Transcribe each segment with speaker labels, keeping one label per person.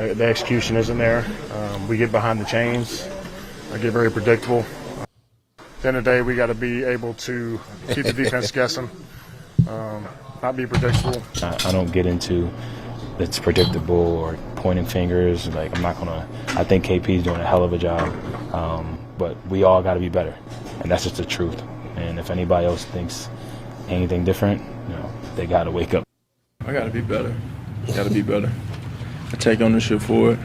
Speaker 1: The execution isn't there. We get behind the chains. I get very predictable. At the end of the day, we got to be able to keep the defense guessing, not be predictable.
Speaker 2: I don't get into it's predictable or pointing fingers. Like, I'm not going to – I think KP's doing a hell of a job, but we all got to be better, and that's just the truth. And if anybody else thinks anything different, they got to wake up.
Speaker 3: I got to be better. Got to be better. I take ownership for it.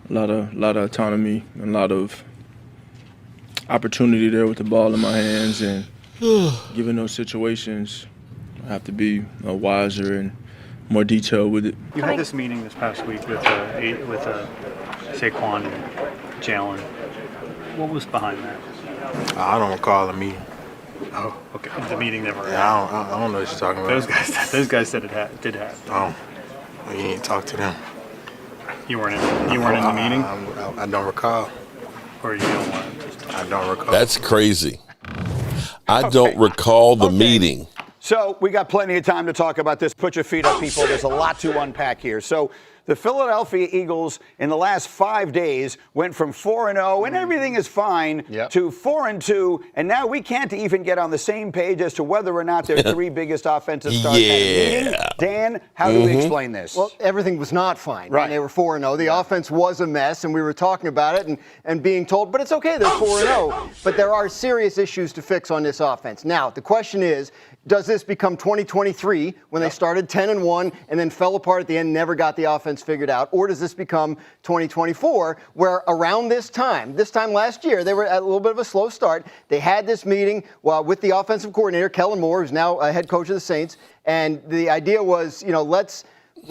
Speaker 3: A lot of autonomy, a lot of opportunity there with the ball in my hands, and given those situations, I have to be wiser and more detailed with it.
Speaker 4: You had this meeting this past week with Saquon and Jalen. What was behind that?
Speaker 5: I don't recall the meeting.
Speaker 4: Oh, okay. The meeting never happened.
Speaker 5: Yeah, I don't know what you're talking about.
Speaker 4: Those guys said it did happen.
Speaker 5: Oh, well, you didn't talk to them.
Speaker 4: You weren't in the meeting?
Speaker 5: I don't recall.
Speaker 4: Or you don't want to?
Speaker 5: I don't recall.
Speaker 6: That's crazy. I don't recall the meeting.
Speaker 7: So we got plenty of time to talk about this. Put your feet up, people. There's a lot to unpack here. So the Philadelphia Eagles in the last 5 days went from 4-0 and everything is fine to 4-2, and now we can't even get on the same page as to whether or not their three biggest offensive stars had a meeting. Dan, how do we explain this?
Speaker 8: Well, everything was not fine.
Speaker 7: Right.
Speaker 8: And they were 4-0. The offense was a mess, and we were talking about it and being told, but it's okay, they're 4-0. But there are serious issues to fix on this offense. Now, the question is, does this become 2023 when they started 10-1 and then fell apart at the end, never got the offense figured out? Or does this become 2024 where around this time last year, they were at a little bit of a slow start. They had this meeting with the offensive coordinator, Kellen Moore, who's now a head coach of the Saints. And the idea was,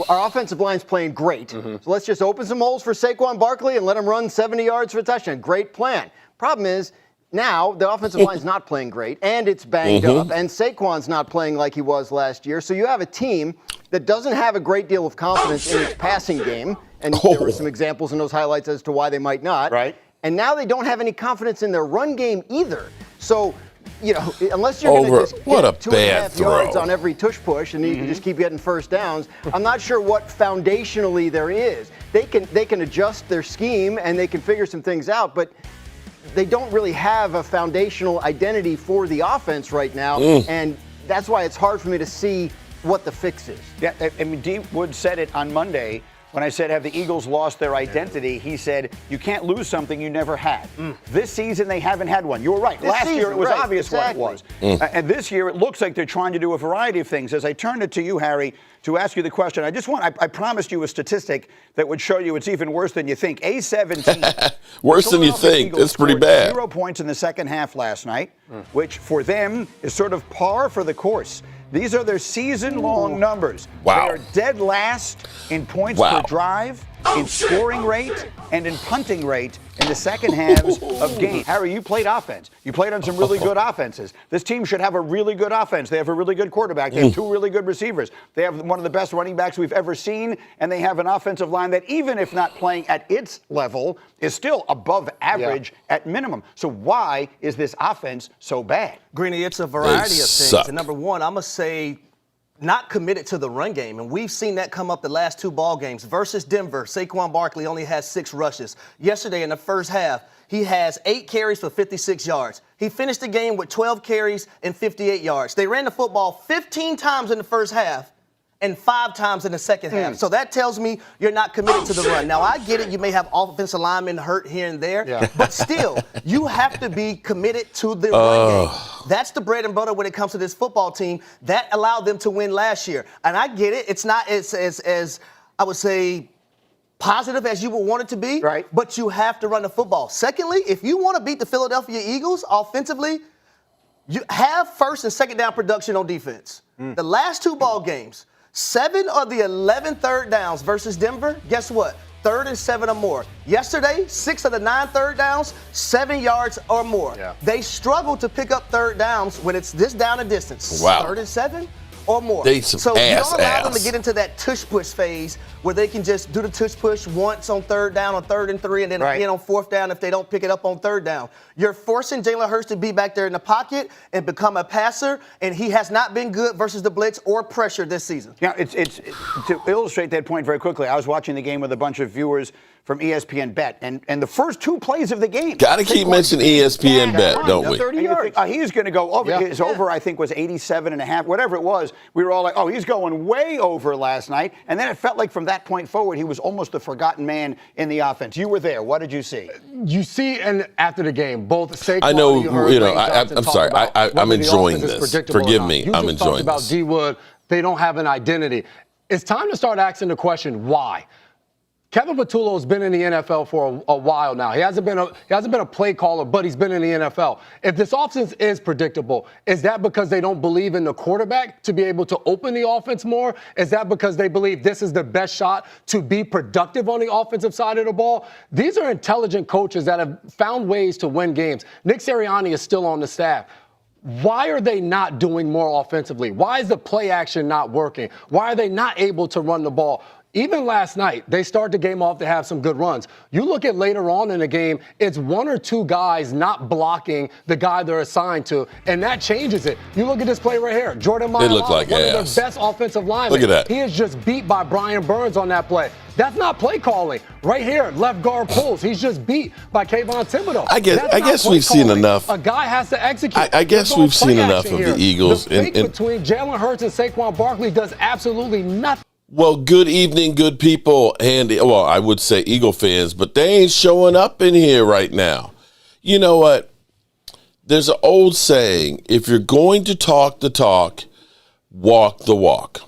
Speaker 8: our offensive line's playing great. So let's just open some holes for Saquon Barkley and let him run 70 yards for a touchdown. Great plan. Problem is, now, the offensive line's not playing great, and it's banged up, and Saquon's not playing like he was last year. So you have a team that doesn't have a great deal of confidence in its passing game, and there were some examples in those highlights as to why they might not.
Speaker 7: Right.
Speaker 8: And now they don't have any confidence in their run game either. So, unless you're going to just get 2.5 yards on every tush push and you can just keep getting first downs, I'm not sure what foundationally there is. They can adjust their scheme and they can figure some things out, but they don't really have a foundational identity for the offense right now, and that's why it's hard for me to see what the fix is.
Speaker 7: Yeah, I mean, D. Wood said it on Monday when I said, have the Eagles lost their identity? He said, you can't lose something you never had. This season, they haven't had one. You were right. Last year, it was obvious what it was. And this year, it looks like they're trying to do a variety of things. As I turned it to you, Harry, to ask you the question, I promised you a statistic that would show you it's even worse than you think. A-17.
Speaker 6: Worse than you think. That's pretty bad.
Speaker 7: 0 points in the second half last night, which for them is sort of par for the course. These are their season-long numbers.
Speaker 6: Wow.
Speaker 7: They are dead last in points per drive, in scoring rate, and in punting rate in the second halves of games. Harry, you played offense. You played on some really good offenses. This team should have a really good offense. They have a really good quarterback. They have two really good receivers. They have one of the best running backs we've ever seen, and they have an offensive line that, even if not playing at its level, is still above average at minimum. So why is this offense so bad?
Speaker 9: Greeny, it's a variety of things. And number one, I'm going to say not committed to the run game. And we've seen that come up the last two ball games. Versus Denver, Saquon Barkley only has 6 rushes. Yesterday in the first half, he has 8 carries for 56 yards. He finished the game with 12 carries and 58 yards. They ran the football 15 times in the first half and 5 times in the second half. So that tells me you're not committed to the run. Now, I get it. You may have offensive linemen hurt here and there. But still, you have to be committed to the run game. That's the bread and butter when it comes to this football team. That allowed them to win last year. And I get it. It's not as I would say, positive as you would want it to be. Right. But you have to run the football. Secondly, if you want to beat the Philadelphia Eagles offensively, you have first and second down production on defense. The last 2 ball games, 7 of the 11 third downs versus Denver, guess what? 3rd and 7 or more. Yesterday, 6 of the 9 third downs, 7 yards or more. They struggle to pick up third downs when it's this down a distance.
Speaker 6: Wow.
Speaker 9: 3rd and 7? or more.
Speaker 6: They some
Speaker 9: so you
Speaker 6: ass
Speaker 9: don't allow them to
Speaker 6: ass.
Speaker 9: get into that tush push phase where they can just do the tush push once on 3rd down, on 3rd and 3, and then again on 4th down if they don't pick it up on 3rd down. You're forcing Jalen Hurts to be back there in the pocket and become a passer, and he has not been good versus the blitz or pressure this season.
Speaker 7: Yeah, it's to illustrate that point very quickly. I was watching the game with a bunch of viewers from ESPN Bet, and the first 2 plays of the game.
Speaker 6: Got to keep mentioning ESPN Bet, don't we?
Speaker 8: 30 yards.
Speaker 7: He's going to go over.
Speaker 8: Yeah.
Speaker 7: His over, I think, was 87.5, whatever it was. We were all like, oh, he's going way over last night. And then it felt like from that point forward, he was almost the forgotten man in the offense. You were there. What did you see?
Speaker 10: You see, and after the game, both Saquon.
Speaker 6: I know,
Speaker 10: heard
Speaker 6: you know,
Speaker 10: Lane Johnson
Speaker 6: I'm
Speaker 10: talk
Speaker 6: sorry.
Speaker 10: about
Speaker 6: I'm
Speaker 10: whether the
Speaker 6: enjoying
Speaker 10: offense is
Speaker 6: this.
Speaker 10: predictable or
Speaker 6: Forgive
Speaker 10: not.
Speaker 6: me.
Speaker 10: You
Speaker 6: I'm
Speaker 10: just talked
Speaker 6: enjoying
Speaker 10: about
Speaker 6: this.
Speaker 10: D Wood. They don't have an identity. It's time to start asking the question, why? Kevin Patullo has been in the NFL for a while now. He hasn't been a play caller, but he's been in the NFL. If this offense is predictable, is that because they don't believe in the quarterback to be able to open the offense more? Is that because they believe this is the best shot to be productive on the offensive side of the ball? These are intelligent coaches that have found ways to win games. Nick Sirianni is still on the staff. Why are they not doing more offensively? Why is the play action not working? Why are they not able to run the ball? Even last night, they start the game off to have some good runs. You look at later on in the game, it's 1 or 2 guys not blocking the guy they're assigned to, and that changes it. You look at this play right here. Jordan Mailata,
Speaker 6: look like
Speaker 10: one
Speaker 6: ass.
Speaker 10: of their best offensive linemen.
Speaker 6: Look at that.
Speaker 10: He is just beat by Brian Burns on that play. That's not play calling. Right here, left guard pulls. He's just beat by Kayvon Thibodeau.
Speaker 6: I guess we've seen enough.
Speaker 10: A guy has to execute.
Speaker 6: I guess we've seen enough of the Eagles.
Speaker 10: The fake between Jalen Hurts and Saquon Barkley does absolutely nothing.
Speaker 6: Well, good evening, good people, and well, I would say Eagle fans, but they ain't showing up in here right now. You know what? There's an old saying, if you're going to talk the talk, walk the walk.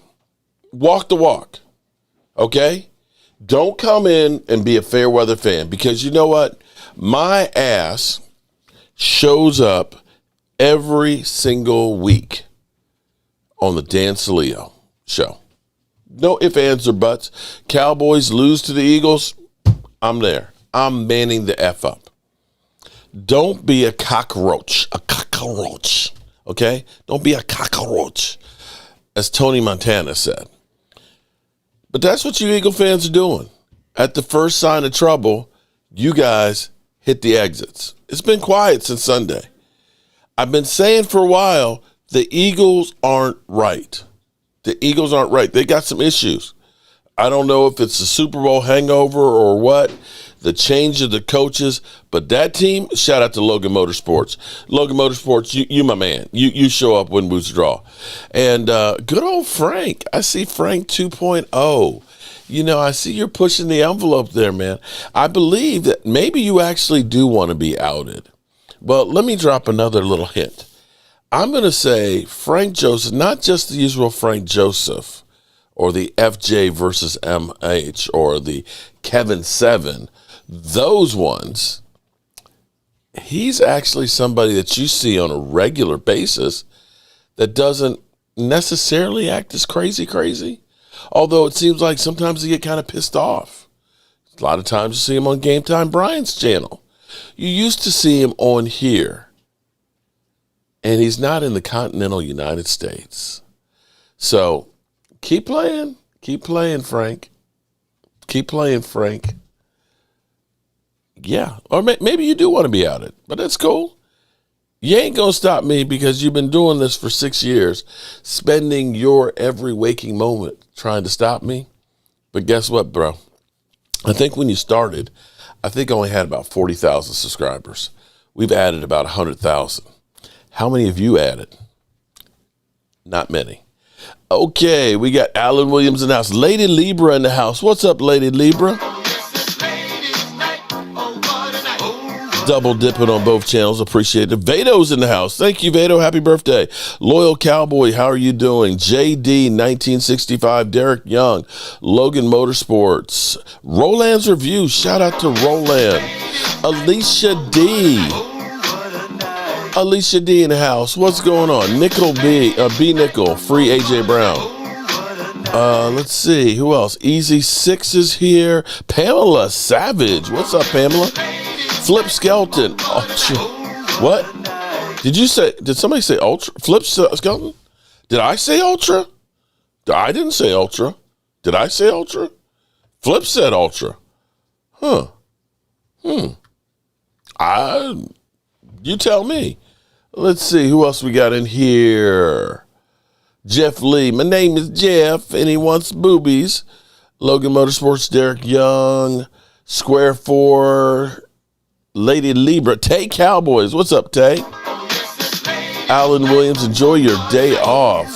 Speaker 6: Walk the walk, okay? Don't come in and be a fair weather fan, because you know what? My ass shows up every single week on the Dan Saleo show. No ifs, ands, or buts. Cowboys lose to the Eagles, I'm there. I'm manning the F up. Don't be a cockroach, okay? Don't be a cockroach, as Tony Montana said. But that's what you Eagle fans are doing. At the first sign of trouble, you guys hit the exits. It's been quiet since Sunday. I've been saying for a while, the Eagles aren't right. The Eagles aren't right. They got some issues. I don't know if it's the Super Bowl hangover or what, the change of the coaches, but that team, shout out to Logan Motorsports. Logan Motorsports, you my man. You show up when Boots draw. And good old Frank. I see Frank 2.0. You know, I see you're pushing the envelope there, man. I believe that maybe you actually do want to be outed. Well, let me drop another little hint. I'm going to say Frank Joseph, not just the usual Frank Joseph or the FJ versus MH or the Kevin 7, those ones, he's actually somebody that you see on a regular basis that doesn't necessarily act as crazy, although it seems like sometimes they get kind of pissed off. A lot of times you see him on Game Time Brian's channel. You used to see him on here. And he's not in the continental United States. So keep playing, Frank. Keep playing, Frank. Yeah, or maybe you do want to be outed, but that's cool. You ain't going to stop me because you've been doing this for 6 years, spending your every waking moment trying to stop me. But guess what, bro? I think when you started, I think I only had about 40,000 subscribers. We've added about 100,000. How many of you added? Not many. Okay, we got Alan Williams in the house. Lady Libra in the house. What's up, Lady Libra? Double dipping on both channels. Appreciate it. Vado's in the house. Thank you, Vado. Happy birthday. Loyal Cowboy, how are you doing? JD 1965, Derek Young, Logan Motorsports, Roland's Review. Shout out to Roland. Alicia D in the house. What's going on? Nickel B Nickel, free AJ Brown. Let's see. Who else? Easy Six is here. Pamela Savage. What's up, Pamela? Flip Skelton. Oh, what? Did somebody say Ultra? Flip Skelton? Did I say ultra? I didn't say ultra. Did I say ultra? Flip said ultra. Huh. You tell me. Let's see who else we got in here. Jeff Lee. My name is Jeff, and he wants boobies. Logan Motorsports, Derek Young, Square 4, Lady Libra, Tay Cowboys. What's up, Tay? Alan Williams, enjoy your day off.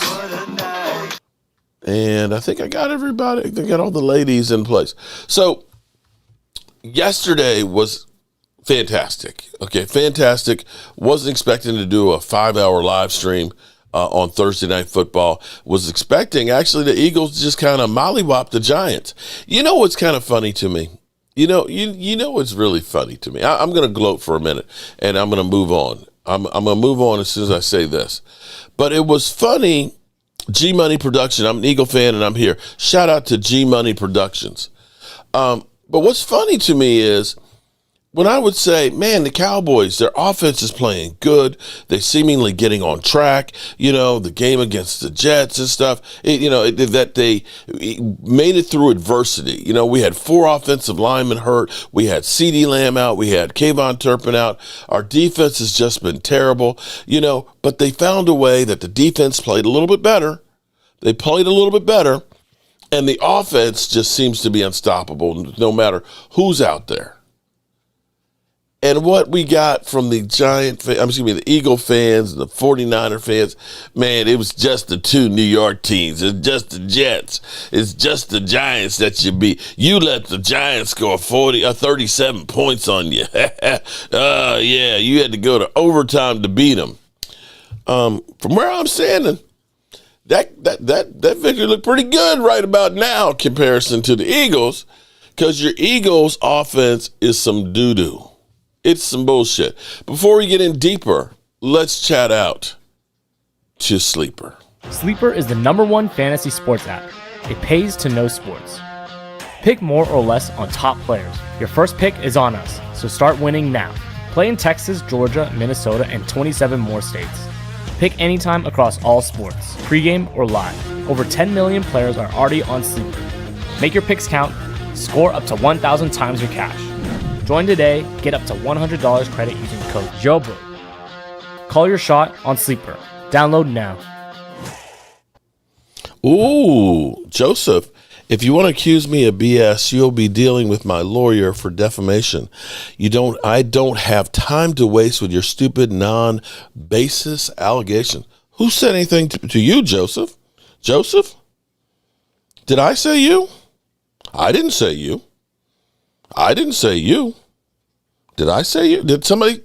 Speaker 6: And I think I got everybody. I think I got all the ladies in place. So yesterday was fantastic. Okay, fantastic. Wasn't expecting to do a 5-hour live stream on Thursday Night Football. Was expecting actually the Eagles just kind of mollywop the Giants. You know what's kind of funny to me? You know what's really funny to me? I'm going to gloat for a minute, and I'm going to move on. I'm going to move on as soon as I say this. But it was funny. G-Money Production. I'm an Eagle fan, and I'm here. Shout out to G-Money Productions. But what's funny to me is when I would say, man, the Cowboys, their offense is playing good. They seemingly getting on track. You know, the game against the Jets and stuff, that they made it through adversity. You know, we had 4 offensive linemen hurt. We had CeeDee Lamb out. We had Kayvon Turpin out. Our defense has just been terrible, but they found a way that the defense played a little bit better. They played a little bit better, and the offense just seems to be unstoppable no matter who's out there. And what we got from the the Eagle fans, the 49er fans, man, it was just the 2 New York teams. It's just the Jets. It's just the Giants that you beat. You let the Giants score 37 points on you. Yeah, you had to go to overtime to beat them. From where I'm standing, that victory looked pretty good right about now in comparison to the Eagles, because your Eagles offense is some doo-doo. It's some bullshit. Before we get in deeper, let's chat out to Sleeper.
Speaker 11: Sleeper is the #1 fantasy sports app. It pays to know sports. Pick more or less on top players. Your first pick is on us, so start winning now. Play in Texas, Georgia, Minnesota, and 27 more states. Pick anytime across all sports, pregame or live. Over 10 million players are already on Sleeper. Make your picks count. Score up to 1,000 times your cash. Join today, get up to $100 credit using code JOBRO. Call your shot on Sleeper. Download now.
Speaker 6: Ooh, Joseph, if you want to accuse me of BS, you'll be dealing with my lawyer for defamation. I don't have time to waste with your stupid, non-basis allegation. Who said anything to you, Joseph? Joseph? Did I say you? I didn't say you. I didn't say you. Did I say you? Did somebody?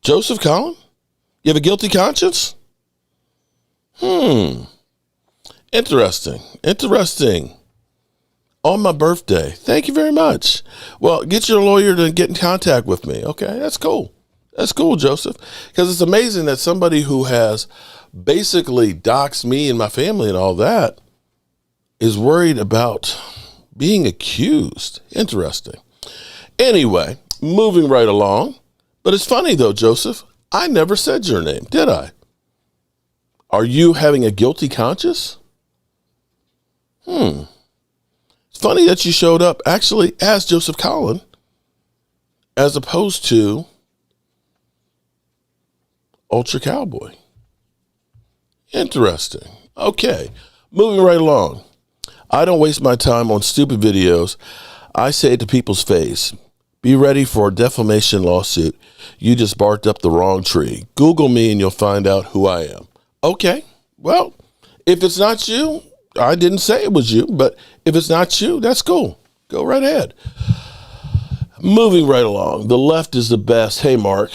Speaker 6: Joseph Collin? You have a guilty conscience? Interesting. On my birthday. Thank you very much. Well, get your lawyer to get in contact with me. Okay, that's cool. That's cool, Joseph. Because it's amazing that somebody who has basically doxed me and my family and all that is worried about being accused. Interesting. Anyway, moving right along. But it's funny, though, Joseph. I never said your name, did I? Are you having a guilty conscience? It's funny that you showed up actually as Joseph Collin as opposed to Ultra Cowboy. Interesting. Okay, moving right along. I don't waste my time on stupid videos. I say it to people's face. Be ready for a defamation lawsuit. You just barked up the wrong tree. Google me and you'll find out who I am. Okay, well, if it's not you, I didn't say it was you, but if it's not you, that's cool. Go right ahead. Moving right along. The left is the best. Hey, Mark.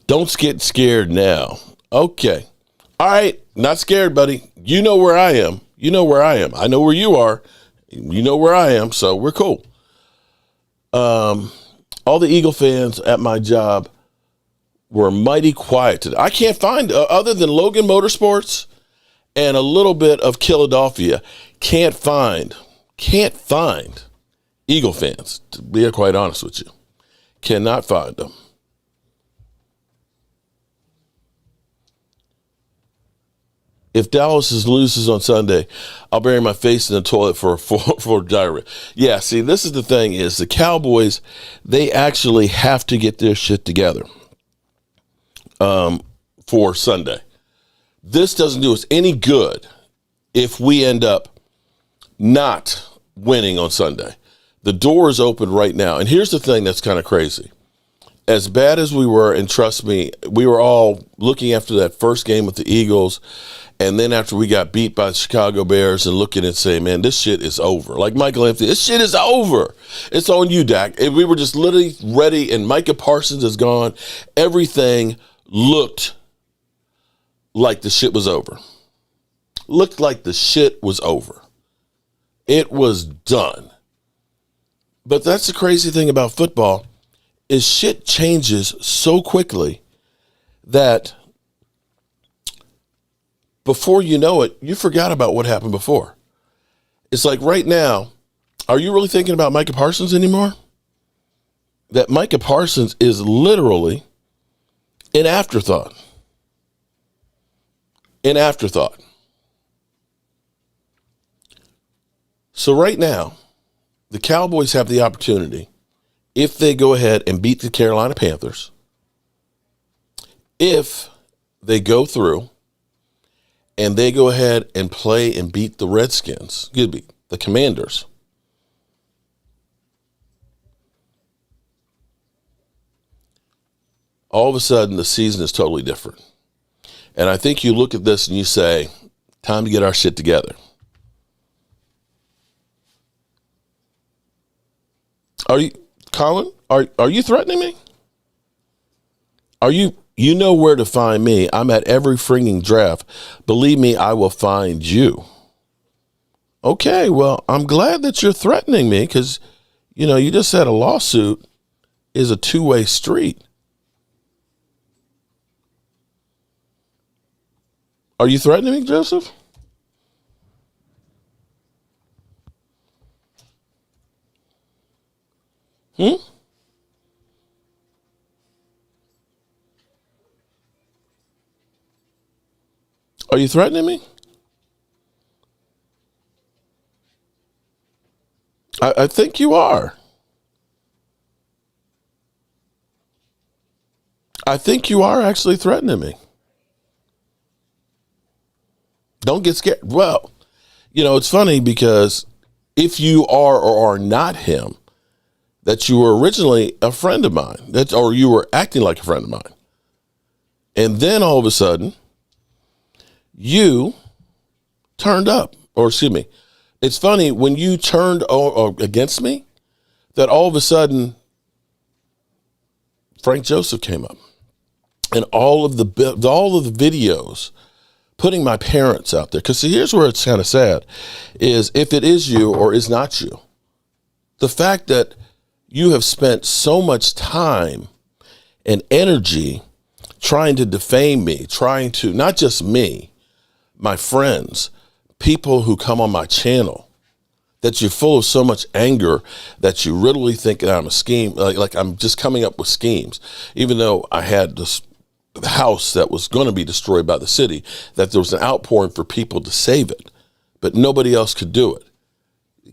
Speaker 6: Don't get scared now. Okay. All right. Not scared, buddy. You know where I am. You know where I am. I know where you are. You know where I am, so we're cool. All the Eagle fans at my job were mighty quiet today. I can't find, other than Logan Motorsports and a little bit of Philadelphia, can't find Eagle fans, to be quite honest with you. Cannot find them. If Dallas loses on Sunday, I'll bury my face in the toilet for diarrhea. Yeah, see, this is the thing is the Cowboys, they actually have to get their shit together for Sunday. This doesn't do us any good if we end up not winning on Sunday. The door is open right now. And here's the thing that's kind of crazy. As bad as we were, and trust me, we were all looking after that first game with the Eagles, and then after we got beat by the Chicago Bears and looking and saying, man, this shit is over. Like Michael Anthony, this shit is over. It's on you, Dak. And we were just literally ready, and Micah Parsons is gone. Everything looked like the shit was over. Looked like the shit was over. It was done. But that's the crazy thing about football is shit changes so quickly that before you know it, you forgot about what happened before. It's like right now, are you really thinking about Micah Parsons anymore? That Micah Parsons is literally an afterthought. An afterthought. So right now, the Cowboys have the opportunity, if they go ahead and beat the Carolina Panthers, if they go through and they go ahead and play and beat the Redskins, the Commanders, all of a sudden the season is totally different. And I think you look at this and you say, time to get our shit together. Are you, Colin, are you threatening me? You know where to find me. I'm at every freaking draft. Believe me, I will find you. Okay, well, I'm glad that you're threatening me because, you just said a lawsuit is a two-way street. Are you threatening me, Joseph? Are you threatening me? I think you are. I think you are actually threatening me. Don't get scared. Well, it's funny because if you are or are not him, that you were originally a friend of mine, or you were acting like a friend of mine. And then all of a sudden, you turned up, or excuse me. It's funny when you turned against me, that all of a sudden, Frank Joseph came up, and all of the videos putting my parents out there. Because here's where it's kind of sad, is if it is you or is not you, the fact that you have spent so much time and energy trying to defame me, trying to, not just me, my friends, people who come on my channel, that you're full of so much anger that you really think that I'm a scheme, like I'm just coming up with schemes, even though I had this house that was going to be destroyed by the city, that there was an outpouring for people to save it, but nobody else could do it.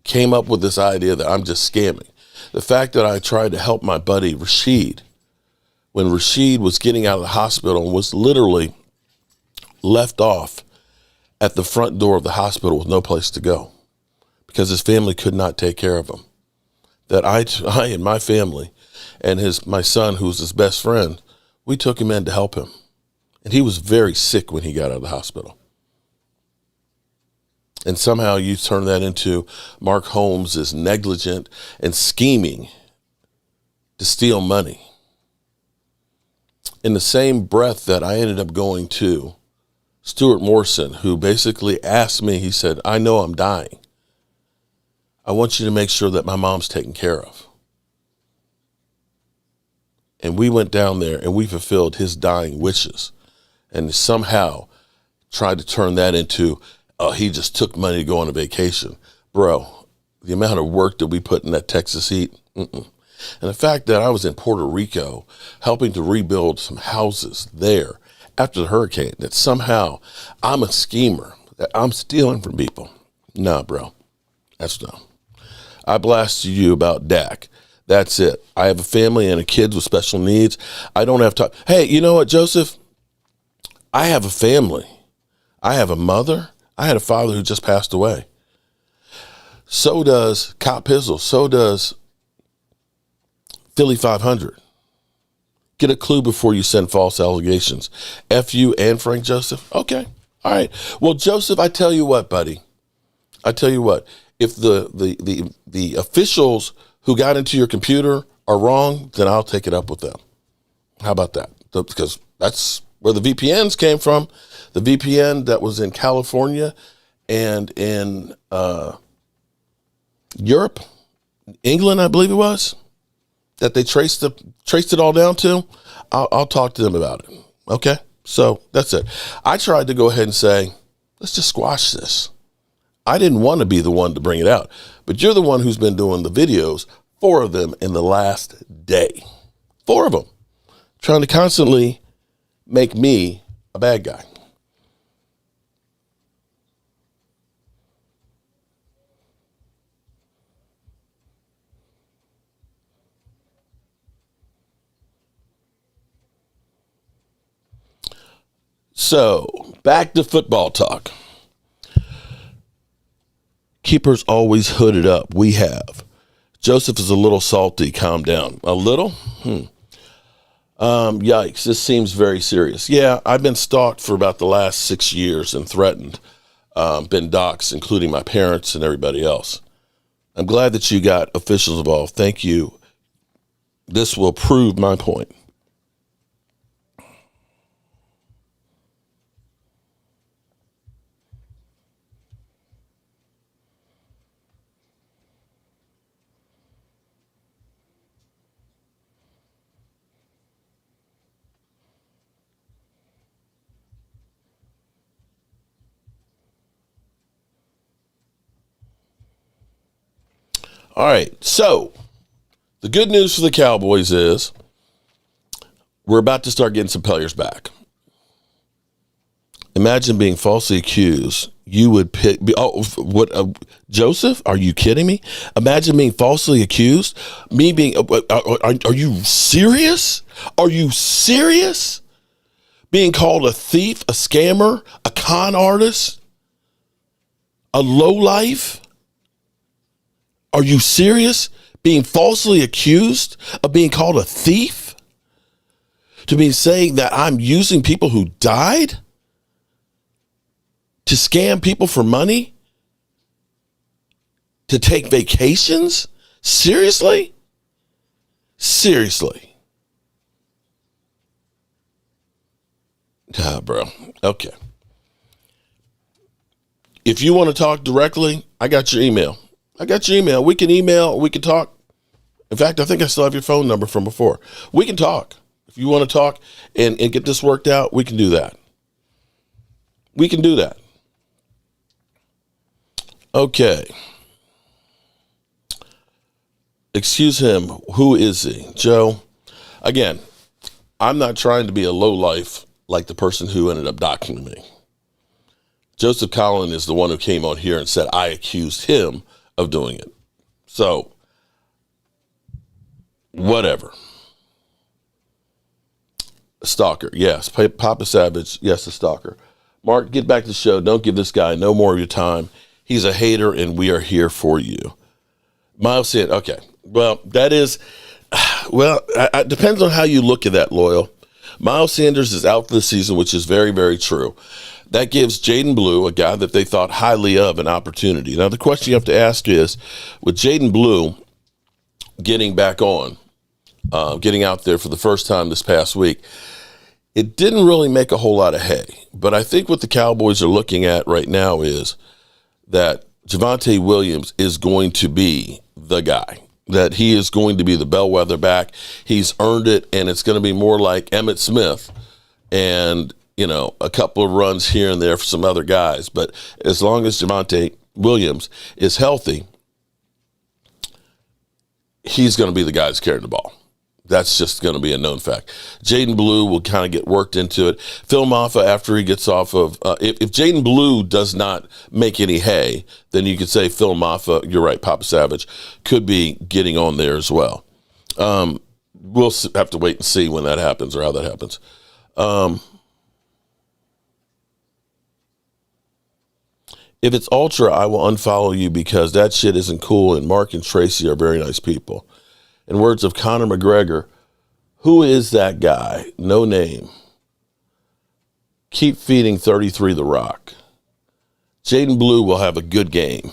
Speaker 6: Came up with this idea that I'm just scamming. The fact that I tried to help my buddy Rashid when Rashid was getting out of the hospital and was literally left off at the front door of the hospital with no place to go because his family could not take care of him. That I and my family and my son, who was his best friend, we took him in to help him. And he was very sick when he got out of the hospital. And somehow you turn that into Mark Holmes is negligent and scheming to steal money. In the same breath that I ended up going to Stuart Morrison, who basically asked me, he said, I know I'm dying. I want you to make sure that my mom's taken care of. And we went down there and we fulfilled his dying wishes and somehow tried to turn that into, he just took money to go on a vacation. Bro, the amount of work that we put in that Texas heat. And the fact that I was in Puerto Rico helping to rebuild some houses there after the hurricane that somehow I'm a schemer, that I'm stealing from people. Nah, bro. That's no. I blasted you about Dak. That's it. I have a family and a kid with special needs. I don't have time. Hey, you know what, Joseph? I have a family. I have a mother. I had a father who just passed away. So does Cop Pizzle. So does Philly 500. Get a clue before you send false allegations. F you and Frank Joseph? Okay. All right. Well, Joseph, I tell you what, buddy. I tell you what. If the officials who got into your computer are wrong, then I'll take it up with them. How about that? Because that's where the VPNs came from. The VPN that was in California and in Europe, England, I believe it was, that they traced it all down to. I'll talk to them about it. Okay? So that's it. I tried to go ahead and say, let's just squash this. I didn't want to be the one to bring it out, but you're the one who's been doing the videos, 4 of them in the last day. 4 of them. Trying to constantly make me a bad guy. So, back to football talk. Keepers always hooded up. We have. Joseph is a little salty. Calm down. A little? Yikes. This seems very serious. Yeah, I've been stalked for about the last 6 years and threatened. Been doxxed, including my parents and everybody else. I'm glad that you got officials involved. Thank you. This will prove my point. All right, so the good news for the Cowboys is we're about to start getting some players back. Imagine being falsely accused. You would pick. Joseph? Are you kidding me? Imagine being falsely accused. Me being. Are you serious? Are you serious? Being called a thief, a scammer, a con artist, a lowlife. Are you serious? Being falsely accused of being called a thief? To be saying that I'm using people who died to scam people for money? To take vacations? Seriously? Seriously? Ah, bro. Okay. If you want to talk directly, I got your email. We can email, we can talk. In fact, I think I still have your phone number from before. We can talk. If you want to talk and get this worked out, we can do that. We can do that. Okay. Excuse him. Who is he? Joe. Again, I'm not trying to be a lowlife like the person who ended up doxing me. Joseph Collin is the one who came on here and said I accused him of doing it. So, whatever. A stalker, yes. Papa Savage, yes, a stalker. Mark, get back to the show. Don't give this guy no more of your time. He's a hater, and we are here for you. Miles said, okay. Well, that is, it depends on how you look at that, Loyal. Miles Sanders is out for the season, which is very, very true. That gives Jaden Blue, a guy that they thought highly of, an opportunity. Now, the question you have to ask is, with Jaden Blue getting back on, getting out there for the first time this past week, it didn't really make a whole lot of hay. But I think what the Cowboys are looking at right now is that Javonte Williams is going to be the guy, that he is going to be the bellwether back. He's earned it, and it's going to be more like Emmitt Smith and a couple of runs here and there for some other guys. But as long as Javonte Williams is healthy, he's going to be the guy that's carrying the ball. That's just going to be a known fact. Jaden Blue will kind of get worked into it. Phil Maffa, after he gets off of, if Jaden Blue does not make any hay, then you could say Phil Maffa, you're right, Papa Savage, could be getting on there as well. We'll have to wait and see when that happens or how that happens. If it's Ultra, I will unfollow you because that shit isn't cool, and Mark and Tracy are very nice people. In words of Conor McGregor, who is that guy? No name. Keep feeding 33 The Rock. Jaden Blue will have a good game.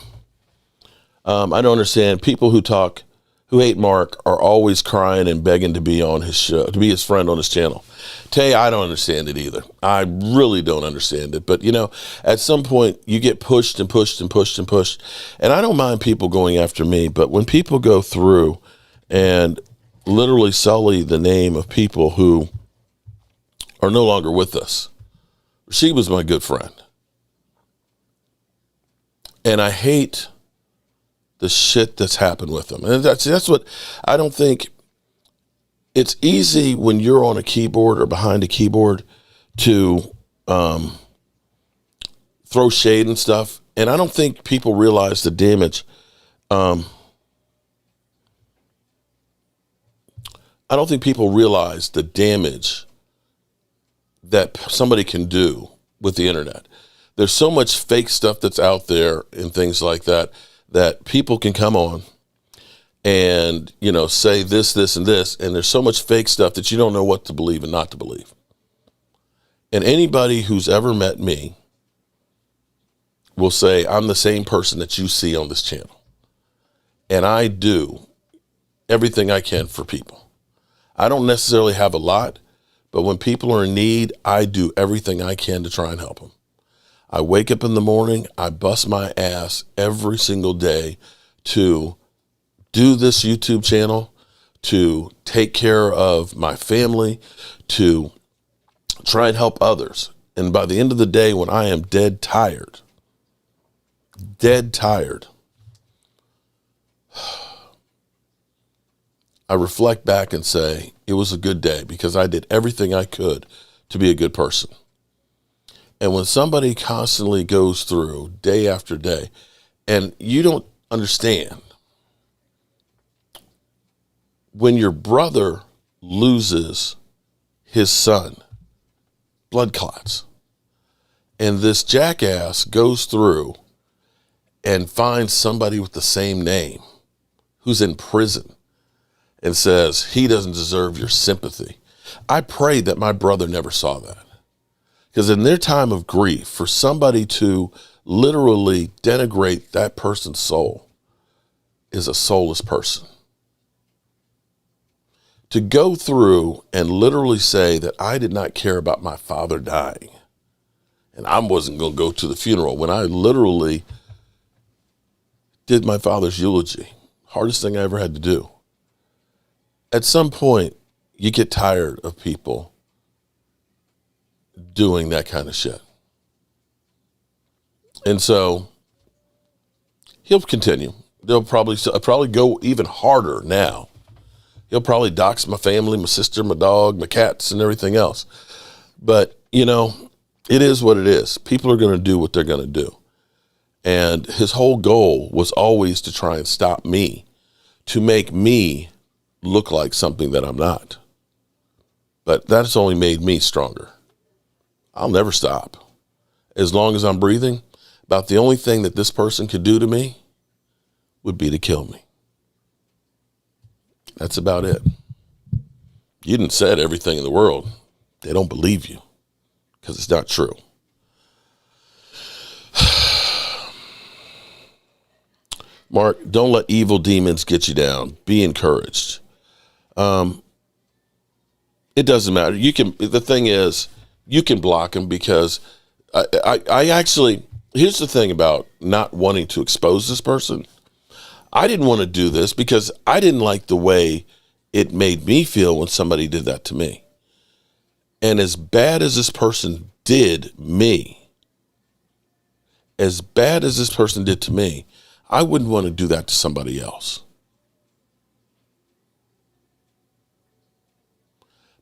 Speaker 6: I don't understand. People who hate Mark are always crying and begging to be on his show, to be his friend on his channel. Tay, I don't understand it either. I really don't understand it. But, at some point you get pushed and pushed and pushed and pushed. And I don't mind people going after me, but when people go through and literally sully the name of people who are no longer with us. She was my good friend. And I hate the shit that's happened with them. And that's what I don't think. It's easy when you're on a keyboard or behind a keyboard to throw shade and stuff. And I don't think people realize the damage. I don't think people realize the damage that somebody can do with the internet. There's so much fake stuff that's out there and things like that, that people can come on and, say this, this, and this. And there's so much fake stuff that you don't know what to believe and not to believe. And anybody who's ever met me will say, I'm the same person that you see on this channel. And I do everything I can for people. I don't necessarily have a lot, but when people are in need, I do everything I can to try and help them. I wake up in the morning, I bust my ass every single day to do this YouTube channel, to take care of my family, to try and help others. And by the end of the day, when I am dead tired, I reflect back and say, it was a good day because I did everything I could to be a good person. And when somebody constantly goes through day after day, and you don't understand, when your brother loses his son, blood clots, and this jackass goes through and finds somebody with the same name who's in prison and says he doesn't deserve your sympathy. I pray that my brother never saw that. Because in their time of grief, for somebody to literally denigrate that person's soul is a soulless person. To go through and literally say that I did not care about my father dying and I wasn't going to go to the funeral when I literally did my father's eulogy, hardest thing I ever had to do. At some point, you get tired of people doing that kind of shit. And so he'll continue. They'll probably go even harder now. He'll probably dox my family, my sister, my dog, my cats, and everything else. But, it is what it is. People are going to do what they're going to do. And his whole goal was always to try and stop me, to make me look like something that I'm not. But that's only made me stronger. I'll never stop. As long as I'm breathing, about the only thing that this person could do to me would be to kill me. That's about it. You didn't said everything in the world. They don't believe you because it's not true. Mark, don't let evil demons get you down. Be encouraged. It doesn't matter. The thing is, you can block them because I actually, here's the thing about not wanting to expose this person. I didn't want to do this because I didn't like the way it made me feel when somebody did that to me. And as bad as this person did me, I wouldn't want to do that to somebody else.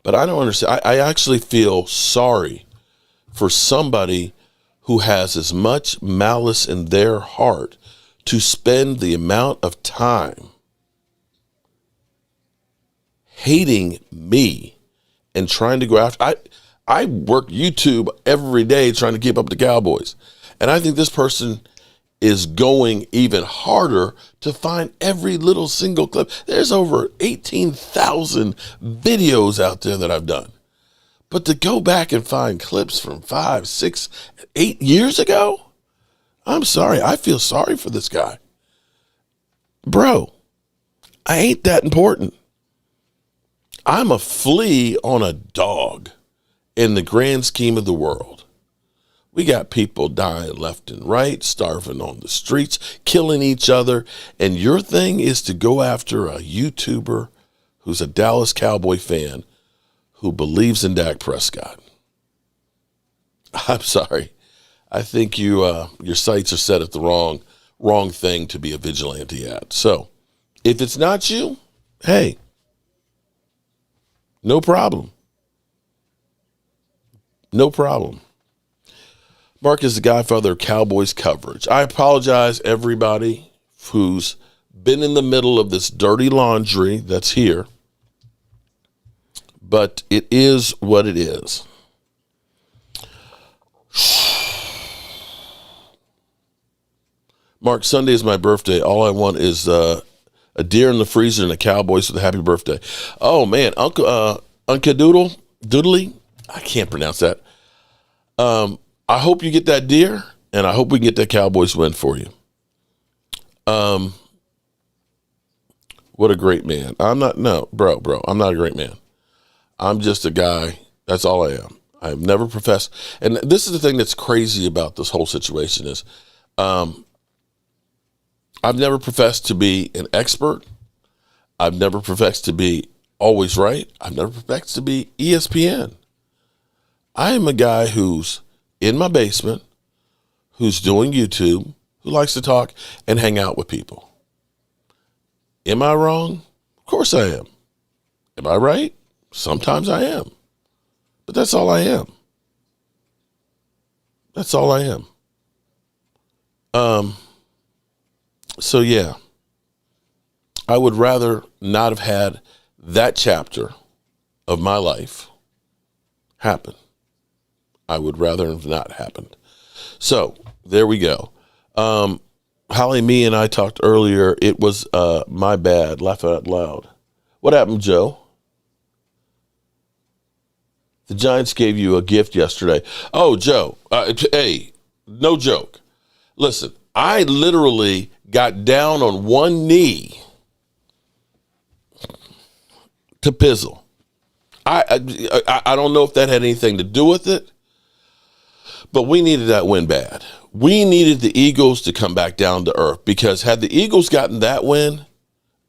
Speaker 6: But I don't understand. I actually feel sorry for somebody who has as much malice in their heart to spend the amount of time hating me and trying to go after. I work YouTube every day trying to keep up with the Cowboys. And I think this person is going even harder to find every little single clip. There's over 18,000 videos out there that I've done. But to go back and find clips from 5, 6, 8 years ago, I'm sorry. I feel sorry for this guy. Bro, I ain't that important. I'm a flea on a dog in the grand scheme of the world. We got people dying left and right, starving on the streets, killing each other, and your thing is to go after a YouTuber who's a Dallas Cowboy fan who believes in Dak Prescott. I'm sorry. I think your sights are set at the wrong thing to be a vigilante at. So, if it's not you, hey, no problem. No problem. Mark is the godfather of Cowboys coverage. I apologize, everybody who's been in the middle of this dirty laundry that's here, but it is what it is. Mark, Sunday is my birthday. All I want is a deer in the freezer and the Cowboys with a happy birthday. Oh, man, Uncle Doodly, I can't pronounce that. I hope you get that deer, and I hope we can get that Cowboys win for you. What a great man. I'm not a great man. I'm just a guy. That's all I am. I've never professed. And this is the thing that's crazy about this whole situation is I've never professed to be an expert. I've never professed to be always right. I've never professed to be ESPN. I am a guy who's in my basement, who's doing YouTube, who likes to talk and hang out with people. Am I wrong? Of course I am. Am I right? Sometimes I am. But that's all I am. That's all I am. So yeah, I would rather not have had that chapter of my life happen. I would rather have not happened. So there we go. Holly, me and I talked earlier. It was my bad. Laugh out loud. What happened, Joe? The Giants gave you a gift yesterday. Oh, Joe. Hey, no joke. Listen, I literally got down on one knee to Pizzle. I don't know if that had anything to do with it, but we needed that win bad. We needed the Eagles to come back down to earth, because had the Eagles gotten that win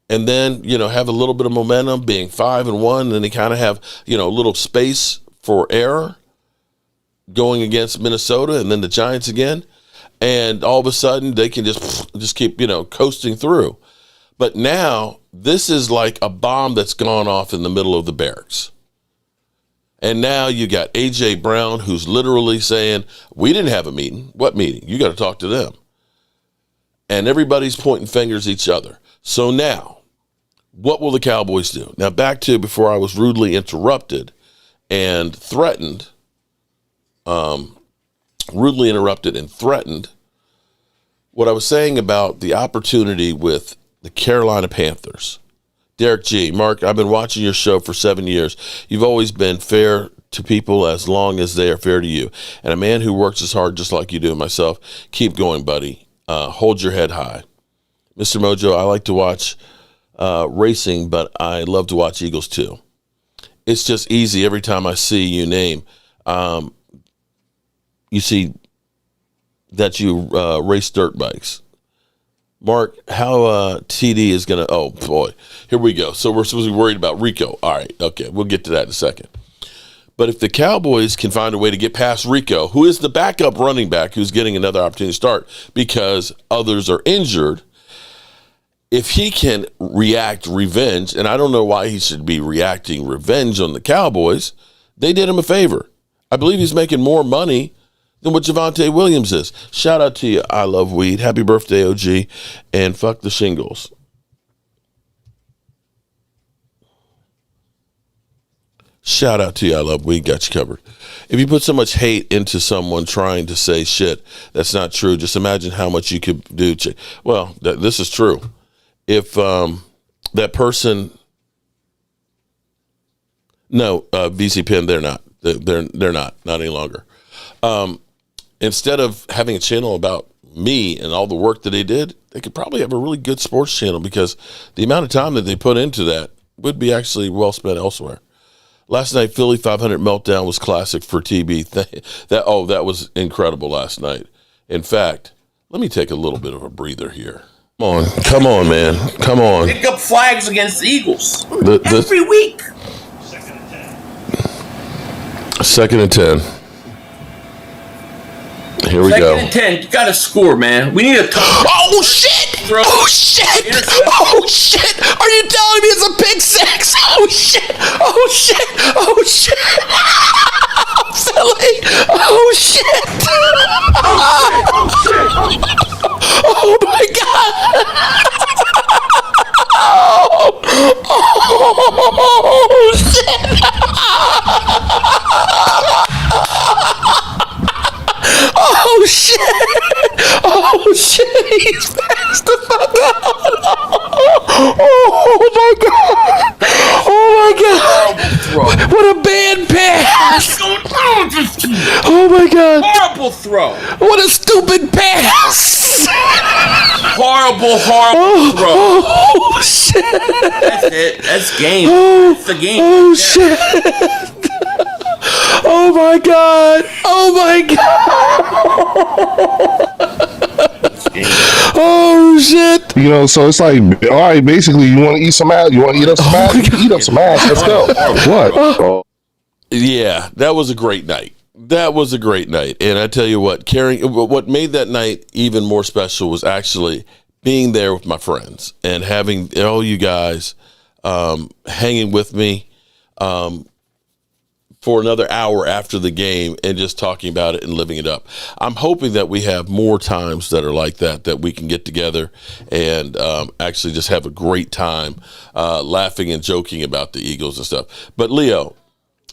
Speaker 6: and then, have a little bit of momentum being 5-1, and then they kind of have, a little space for error going against Minnesota and then the Giants again, and all of a sudden they can just keep, coasting through. But now this is like a bomb that's gone off in the middle of the barracks. And now you got A.J. Brown, who's literally saying, we didn't have a meeting. What meeting? You got to talk to them. And everybody's pointing fingers at each other. So now, what will the Cowboys do? Now, back to before I was rudely interrupted and threatened, what I was saying about the opportunity with the Carolina Panthers. Derek G. Mark, I've been watching your show for 7 years. You've always been fair to people as long as they are fair to you. And a man who works as hard just like you do, myself, keep going, buddy. Hold your head high. Mr. Mojo, I like to watch racing, but I love to watch Eagles too. It's just easy every time I see you name. You see that you race dirt bikes. Mark, how TD is going to – oh, boy. Here we go. So we're supposed to be worried about Rico. All right. Okay. We'll get to that in a second. But if the Cowboys can find a way to get past Rico, who is the backup running back who's getting another opportunity to start because others are injured, if he can react revenge, and I don't know why he should be reacting revenge on the Cowboys, they did him a favor. I believe he's making more money than what Javonte Williams is. Shout out to you. I love weed. Happy birthday, OG. And fuck the shingles. Shout out to you. I love weed. Got you covered. If you put so much hate into someone trying to say shit that's not true, just imagine how much you could do. Well, this is true. If that person, no, VC Pen, they're not. They're not any longer. Instead of having a channel about me and all the work that they did, they could probably have a really good sports channel because the amount of time that they put into that would be actually well spent elsewhere. Last night, Philly 500 meltdown was classic for TB. That was incredible last night. In fact, let me take a little bit of a breather here. Come on, man. Come on.
Speaker 12: Pick up flags against the Eagles every week.
Speaker 6: Second and 10. Here we go.
Speaker 12: Second and 10. You got to score, man. We need a touchdown.
Speaker 6: Oh, shit! Oh, shit! Oh, shit! Are you telling me it's a pick six? Oh, shit! Oh, shit! Oh, shit! Philly! Oh, shit! Oh, my God! Oh, shit! Oh shit! Oh shit! He's passed the fuck out! Oh my God! Oh my God! What a bad pass! Oh my God!
Speaker 12: Horrible throw!
Speaker 6: What a stupid pass!
Speaker 12: Horrible throw!
Speaker 6: Oh shit!
Speaker 12: That's it. That's game. That's the game.
Speaker 6: Oh shit! Oh my God! Oh my God! Oh shit!
Speaker 13: You know, so it's like, all right, basically, you want to eat some ass? You want to eat up some ass? Eat up some ass. Let's go. What?
Speaker 6: Yeah, that was a great night. That was a great night, and I tell you what, what made that night even more special was actually being there with my friends and having all you guys hanging with me. For another hour after the game and just talking about it and living it up. I'm hoping that we have more times that are like that we can get together and actually just have a great time laughing and joking about the Eagles and stuff. But Leo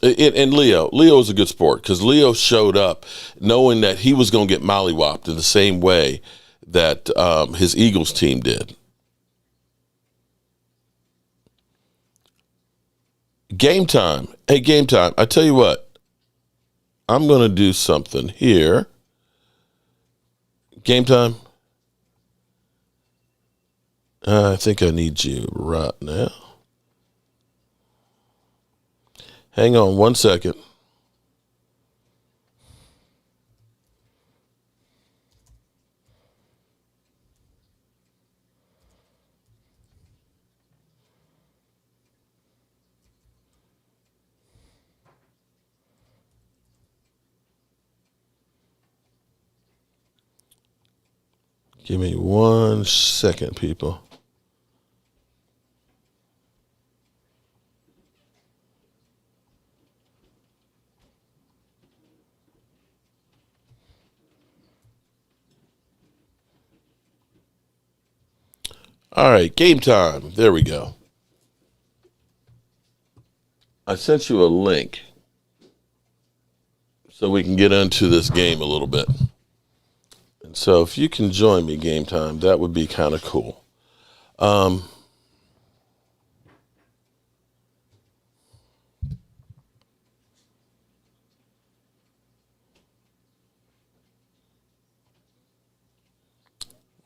Speaker 6: is a good sport because Leo showed up knowing that he was going to get mollywopped in the same way that his Eagles team did. Game time. Hey, game time. I tell you what, I'm going to do something here. Game time. I think I need you right now. Hang on 1 second. Give me 1 second, people. All right, game time. There we go. I sent you a link so we can get into this game a little bit. So if you can join me game time, that would be kind of cool.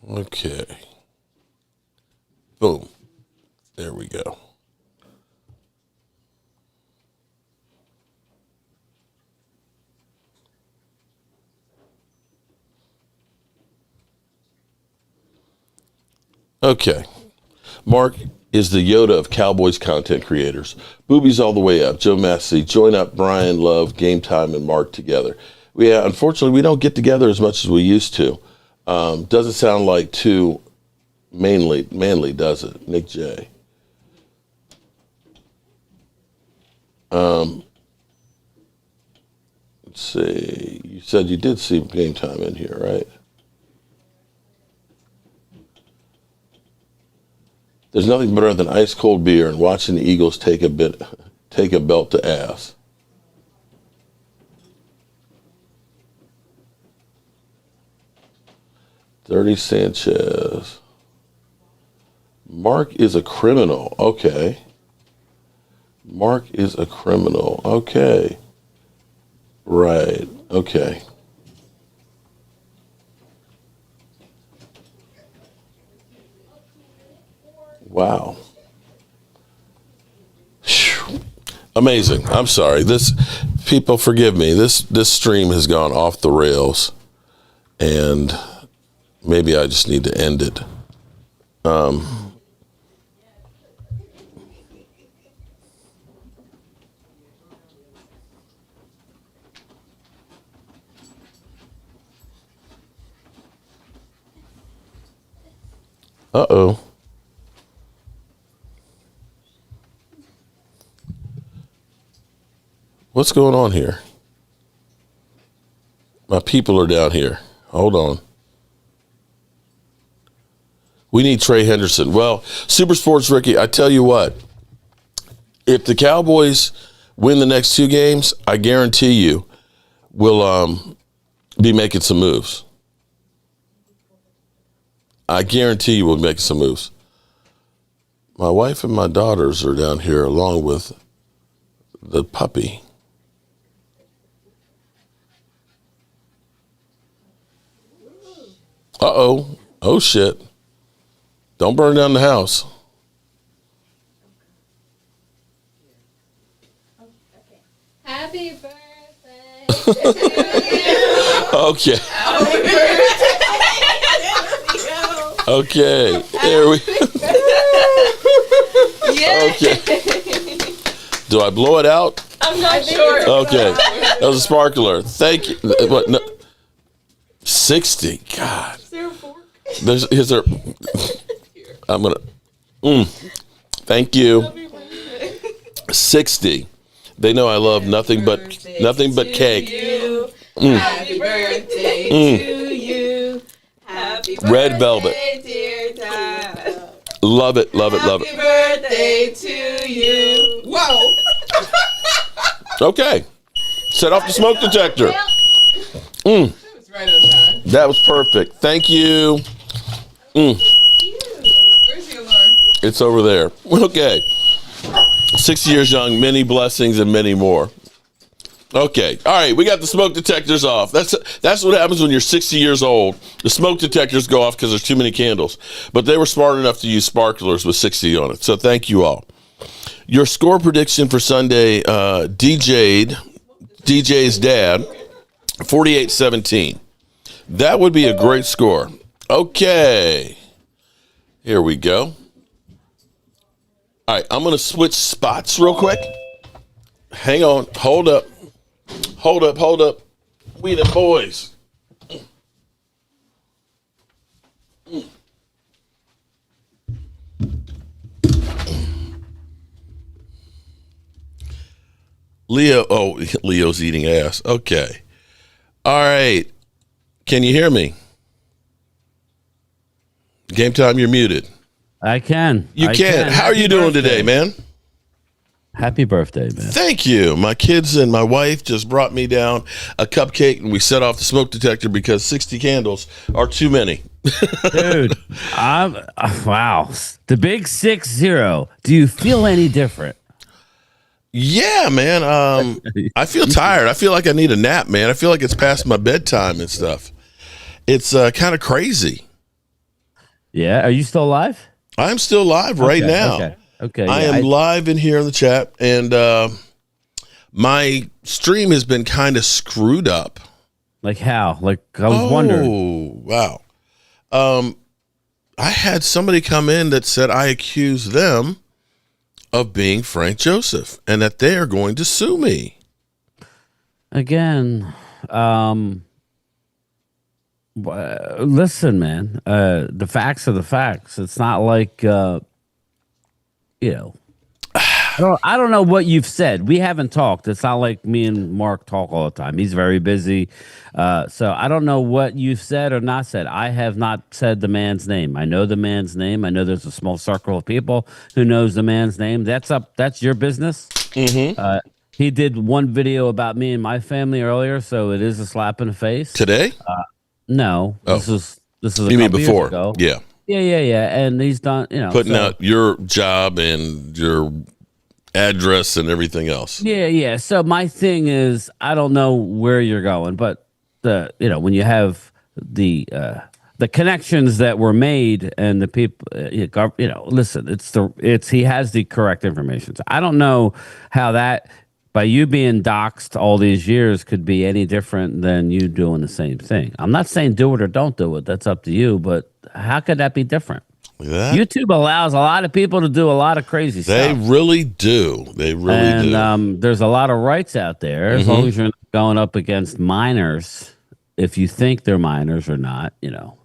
Speaker 6: Okay. Boom. There we go. Okay. Mark is the Yoda of Cowboys content creators. Boobies all the way up. Joe Massey, join up Brian, Love, Game Time, and Mark together. Unfortunately, we don't get together as much as we used to. Doesn't sound like two Manly does it. Nick J. Let's see. You said you did see Game Time in here, right? There's nothing better than ice cold beer and watching the Eagles take a belt to ass. Dirty Sanchez. Mark is a criminal. Okay. Mark is a criminal. Okay. Right. Okay. Wow. Whew. Amazing. I'm sorry. People forgive me. This stream has gone off the rails, and maybe I just need to end it. Uh-oh. What's going on here? My people are down here. Hold on. We need Trey Henderson. Well, Super Sports Ricky, I tell you what, if the Cowboys win the next 2 games, I guarantee you we'll be making some moves. I guarantee you we'll be making some moves. My wife and my daughters are down here along with the puppy. Uh-oh. Oh, shit. Don't burn down the house.
Speaker 14: Happy birthday.
Speaker 6: Okay. Okay. There we Okay. Do I blow it out?
Speaker 14: I'm not sure.
Speaker 6: Okay. That was a sparkler. Thank you. What? No. 60. God.
Speaker 14: Is there a fork?
Speaker 6: Is there? I'm gonna. Thank you. 60. They know I love nothing but cake.
Speaker 14: Happy birthday to you. Happy birthday,
Speaker 6: Red velvet.
Speaker 14: dear Dad.
Speaker 6: Love it. Love it. Love it.
Speaker 14: Happy birthday to you. Whoa.
Speaker 6: Okay. Set off the smoke detector.
Speaker 14: That was right on time.
Speaker 6: That was perfect. Thank you.
Speaker 14: Where's the alarm?
Speaker 6: It's over there. Okay. 60 years young, many blessings and many more. Okay. All right. We got the smoke detectors off. That's what happens when you're 60 years old. The smoke detectors go off because there's too many candles. But they were smart enough to use sparklers with 60 on it. So thank you all. Your score prediction for Sunday, DJ's dad, 48-17. That would be a great score. Okay. Here we go. All right, I'm going to switch spots real quick. Hang on. Hold up. We the boys. Leo's eating ass. Okay. All right. Can you hear me? Game Time, you're muted.
Speaker 15: I can.
Speaker 6: You can. How are you doing today, man?
Speaker 15: Happy birthday, man.
Speaker 6: Thank you. My kids and my wife just brought me down a cupcake, and we set off the smoke detector because 60 candles are too many.
Speaker 15: Dude, wow. The big 6-0. Do you feel any different?
Speaker 6: Yeah, man. I feel tired. I feel like I need a nap, man. I feel like it's past my bedtime and stuff. It's kind of crazy.
Speaker 15: Yeah. Are you still alive?
Speaker 6: I'm still live right now.
Speaker 15: Okay.
Speaker 6: I am live in here in the chat, and my stream has been kind of screwed up.
Speaker 15: Like how? Like I was wondering.
Speaker 6: Oh, wow. I had somebody come in that said I accused them of being Frank Joseph and that they are going to sue me.
Speaker 15: Again, Listen, man. The facts are the facts. It's not like I don't know what you've said. We haven't talked. It's not like me and Mark talk all the time. He's very busy. So I don't know what you've said or not said. I have not said the man's name. I know the man's name. I know there's a small circle of people who knows the man's name. That's your business.
Speaker 6: Mm-hmm.
Speaker 15: He did one video about me and my family earlier, so it is a slap in the face.
Speaker 6: Today?
Speaker 15: No.
Speaker 6: Oh.
Speaker 15: This is a
Speaker 6: You mean
Speaker 15: couple years
Speaker 6: before?
Speaker 15: ago.
Speaker 6: Yeah.
Speaker 15: Yeah. And he's done,
Speaker 6: Putting
Speaker 15: so-
Speaker 6: out your job and your address and everything else.
Speaker 15: Yeah. So my thing is, I don't know where you're going, but when you have the connections that were made and the people, listen, he has the correct information. So I don't know how that, by you being doxxed all these years, could be any different than you doing the same thing. I'm not saying do it or don't do it. That's up to you. But how could that be different? YouTube allows a lot of people to do a lot of crazy stuff.
Speaker 6: They really do. They really do.
Speaker 15: There's a lot of rights out there. As long as you're not going up against minors, if you think they're minors or not,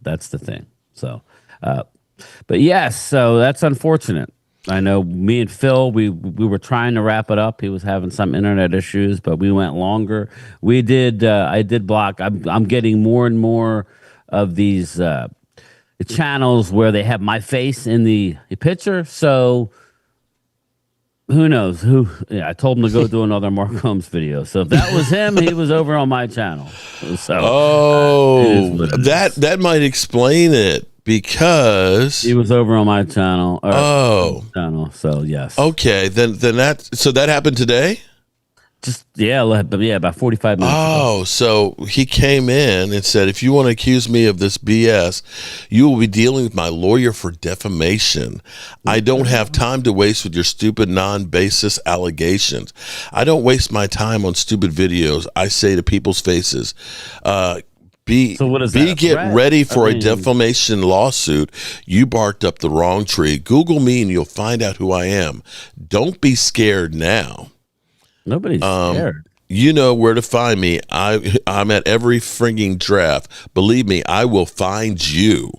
Speaker 15: that's the thing. So, but yes, so that's unfortunate. I know me and Phil, we were trying to wrap it up. He was having some internet issues, but we went longer. We did. I did block. I'm getting more and more of these channels where they have my face in the picture. So who knows? I told him to go do another Mark Holmes video. So if that was him, he was over on my channel. So
Speaker 6: that might explain it. Because
Speaker 15: he was over on my channel.
Speaker 6: Channel.
Speaker 15: So yes.
Speaker 6: Okay, then that happened today.
Speaker 15: About 45 minutes.
Speaker 6: Oh, so he came in and said, if you want to accuse me of this BS, you will be dealing with my lawyer for defamation. I don't have time to waste with your stupid non-basis allegations. I don't waste my time on stupid videos. I say to people's faces, get ready for a defamation lawsuit. You barked up the wrong tree. Google me and you'll find out who I am. Don't be scared now.
Speaker 15: Nobody's scared.
Speaker 6: You know where to find me. I'm at every frigging draft. Believe me, I will find you.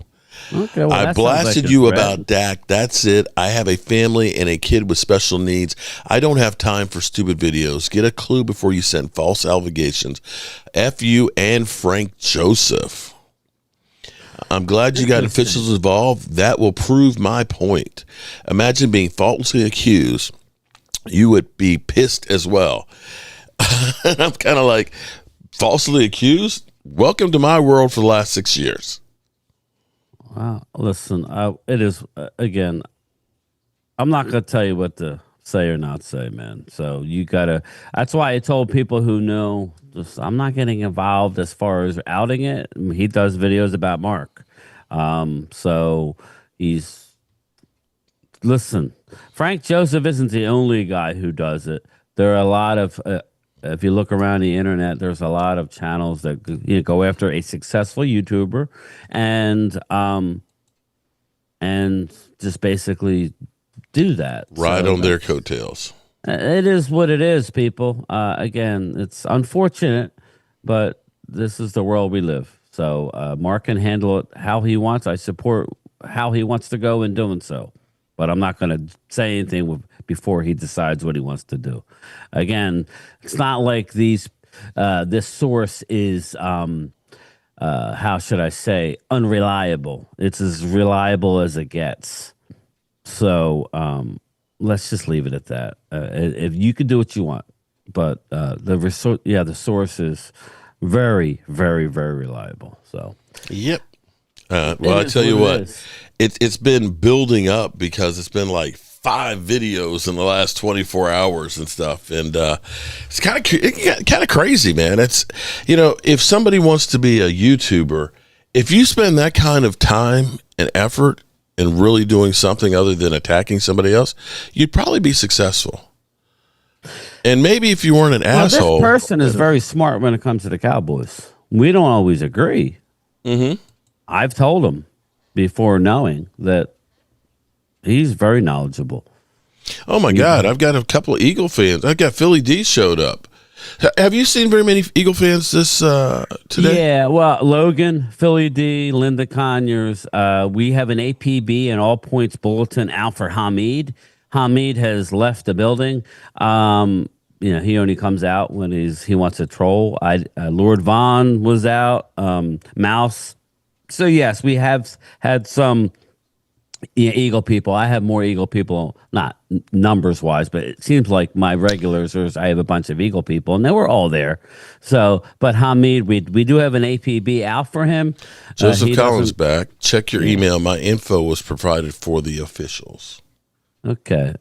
Speaker 15: Okay, well,
Speaker 6: I blasted you about Dak. That's it. I have a family and a kid with special needs. I don't have time for stupid videos. Get a clue before you send false allegations. F you and Frank Joseph. I'm glad you got officials involved. That will prove my point. Imagine being falsely accused. You would be pissed as well. I'm kind of like, falsely accused? Welcome to my world for the last 6 years.
Speaker 15: Wow. Listen, it is, again, I'm not going to tell you what to say or not say, man. So you got to, that's why I told people who know, I'm not getting involved as far as outing it. He does videos about Mark. So listen, Frank Joseph isn't the only guy who does it. There are a lot of, if you look around the internet, there's a lot of channels that go after a successful YouTuber and just basically do that.
Speaker 6: Ride on their coattails.
Speaker 15: It is what it is, people. Again, it's unfortunate, but this is the world we live. So Mark can handle it how he wants. I support how he wants to go in doing so. But I'm not going to say anything before he decides what he wants to do. Again, it's not like this source is, how should I say, unreliable. It's as reliable as it gets. So let's just leave it at that. If you can do what you want, but the source is very, very, very reliable. So
Speaker 6: yep. Well, I tell you what, it's been building up because it's been like 5 videos in the last 24 hours and stuff, and it's kind of crazy, man. It's if somebody wants to be a YouTuber, if you spend that kind of time and effort in really doing something other than attacking somebody else, you'd probably be successful. And maybe if you weren't an asshole,
Speaker 15: this person is very smart when it comes to the Cowboys. We don't always agree.
Speaker 6: Mm-hmm.
Speaker 15: I've told him before knowing that he's very knowledgeable.
Speaker 6: Oh my God. I've got a couple of Eagle fans. I've got Philly D showed up. Have you seen very many Eagle fans this today?
Speaker 15: Yeah, well, Logan, Philly D, Linda Conyers. We have an APB and all points bulletin out for Hamid. Hamid has left the building. He only comes out when he wants to troll. Lord Vaughn was out. Mouse. So yes, we have had some Eagle people. I have more Eagle people, not numbers wise, but it seems like my regulars, I have a bunch of Eagle people, and they were all there. So, but Hamid, we do have an APB out for him.
Speaker 6: Joseph Collins back. Check your email. My info was provided for the officials.
Speaker 15: Okay.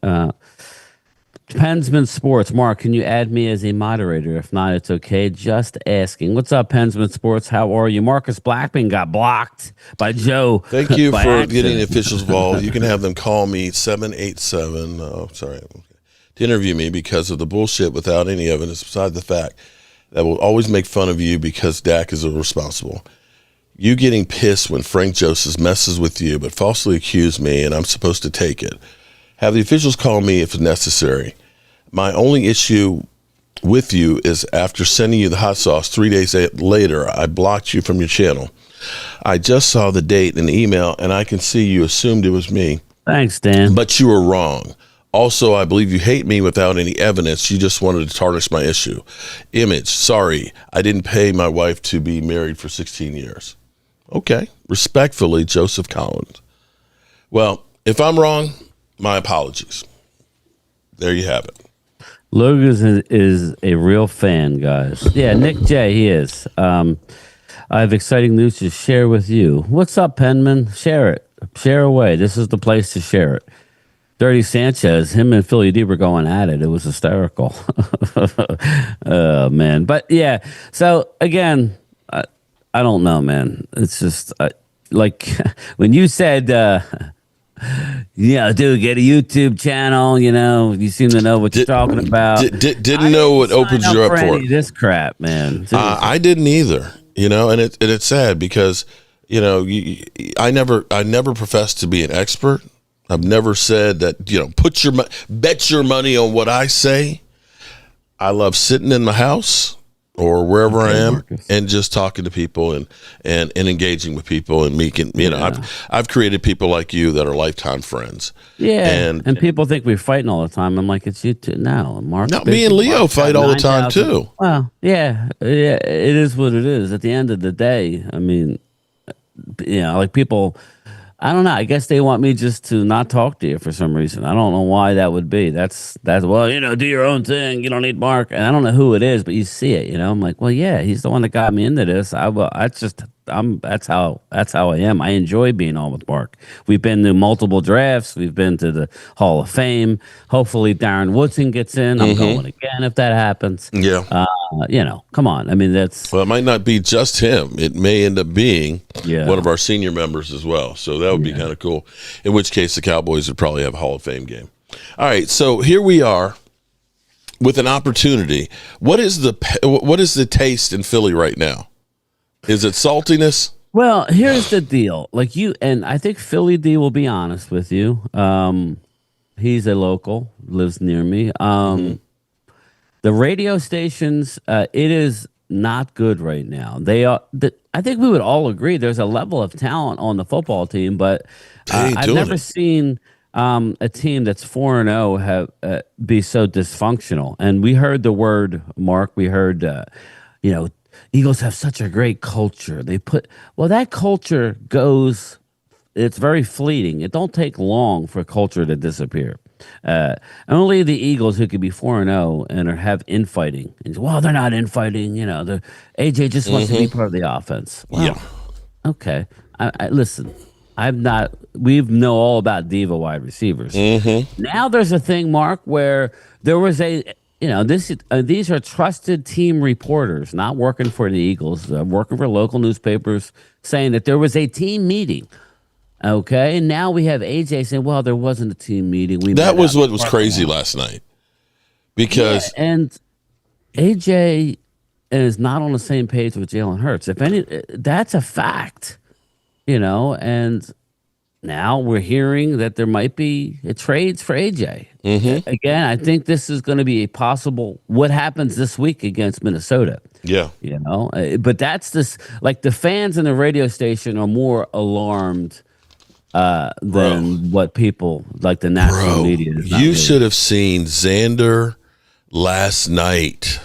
Speaker 15: Pensman Sports. Mark, can you add me as a moderator? If not, it's okay. Just asking. What's up, Pensman Sports? How are you? Marcus Blackman got blocked by Joe.
Speaker 6: Thank you for
Speaker 15: accident.
Speaker 6: getting the officials involved. You can have them call me 787 to interview me because of the bullshit without any evidence, beside the fact that will always make fun of you because Dak is irresponsible. You getting pissed when Frank Joseph messes with you but falsely accuse me and I'm supposed to take it. Have the officials call me if necessary. My only issue with you is after sending you the hot sauce 3 days later, I blocked you from your channel. I just saw the date in the email, and I can see you assumed it was me.
Speaker 15: Thanks, Dan.
Speaker 6: But you were wrong. Also, I believe you hate me without any evidence. You just wanted to tarnish my image. Sorry, I didn't pay my wife to be married for 16 years. Okay. Respectfully, Joseph Collins. Well, if I'm wrong, my apologies. There you have it.
Speaker 15: Logan is a real fan, guys. Yeah, Nick J, he is. I have exciting news to share with you. What's up, Penman? Share it. Share away. This is the place to share it. Dirty Sanchez, him and Philly D were going at it. It was hysterical. Oh, man. But, yeah, so, again, I don't know, man. It's just, like, when you said... dude, get a YouTube channel. You seem to know what you're talking about.
Speaker 6: Didn't know what opens you up for.
Speaker 15: This crap, man.
Speaker 6: I didn't either. And it's sad because I never professed to be an expert. I've never said that. Bet your money on what I say. I love sitting in my house or wherever I am, Marcus, and just talking to people and engaging with people and making, I've created people like you that are lifetime friends.
Speaker 15: Yeah, and people think we're fighting all the time. I'm like, it's you too now. Mark,
Speaker 6: me and Leo fight all the time too.
Speaker 15: Well, yeah, it is what it is. At the end of the day, I mean, like people. I don't know. I guess they want me just to not talk to you for some reason. I don't know why that would be. That's well, do your own thing. You don't need Mark. And I don't know who it is, but you see it. I'm like, well, yeah, he's the one that got me into this. That's how I am. I enjoy being on with Mark. We've been to multiple drafts. We've been to the Hall of Fame. Hopefully, Darren Woodson gets in. I'm going again if that happens.
Speaker 6: Yeah.
Speaker 15: Come on. I mean, it
Speaker 6: might not be just him. It may end up being one of our senior members as well. So that would be kind of cool. In which case, the Cowboys would probably have a Hall of Fame game. All right. So here we are with an opportunity. What is the taste in Philly right now? Is it saltiness?
Speaker 15: Well, here's the deal. Like and I think Philly D will be honest with you. He's a local, lives near me. The radio stations, it is not good right now. They are. I think we would all agree there's a level of talent on the football team, but I've never seen a team that's 4-0 have be so dysfunctional. And we heard the word, Mark. We heard, Eagles have such a great culture. That culture goes. It's very fleeting. It don't take long for culture to disappear. Only the Eagles who could be 4-0 and have infighting. And, well, they're not infighting. The AJ just wants to be part of the offense. Well,
Speaker 6: yeah.
Speaker 15: Okay. I listen. We know all about diva wide receivers. Now there's a thing, Mark, where there was these are trusted team reporters, not working for the Eagles, working for local newspapers, saying that there was a team meeting. Okay, and now we have AJ saying, "Well, there wasn't a team meeting."
Speaker 6: That was what was crazy last night, because
Speaker 15: and AJ is not on the same page with Jalen Hurts. If any, that's a fact, and now we're hearing that there might be trades for AJ.
Speaker 6: Mm-hmm.
Speaker 15: Again, I think this is going to be a possible what happens this week against Minnesota.
Speaker 6: Yeah.
Speaker 15: But that's this, like, the fans in the radio station are more alarmed than what people like the national media is.
Speaker 6: You should have seen Xander last night.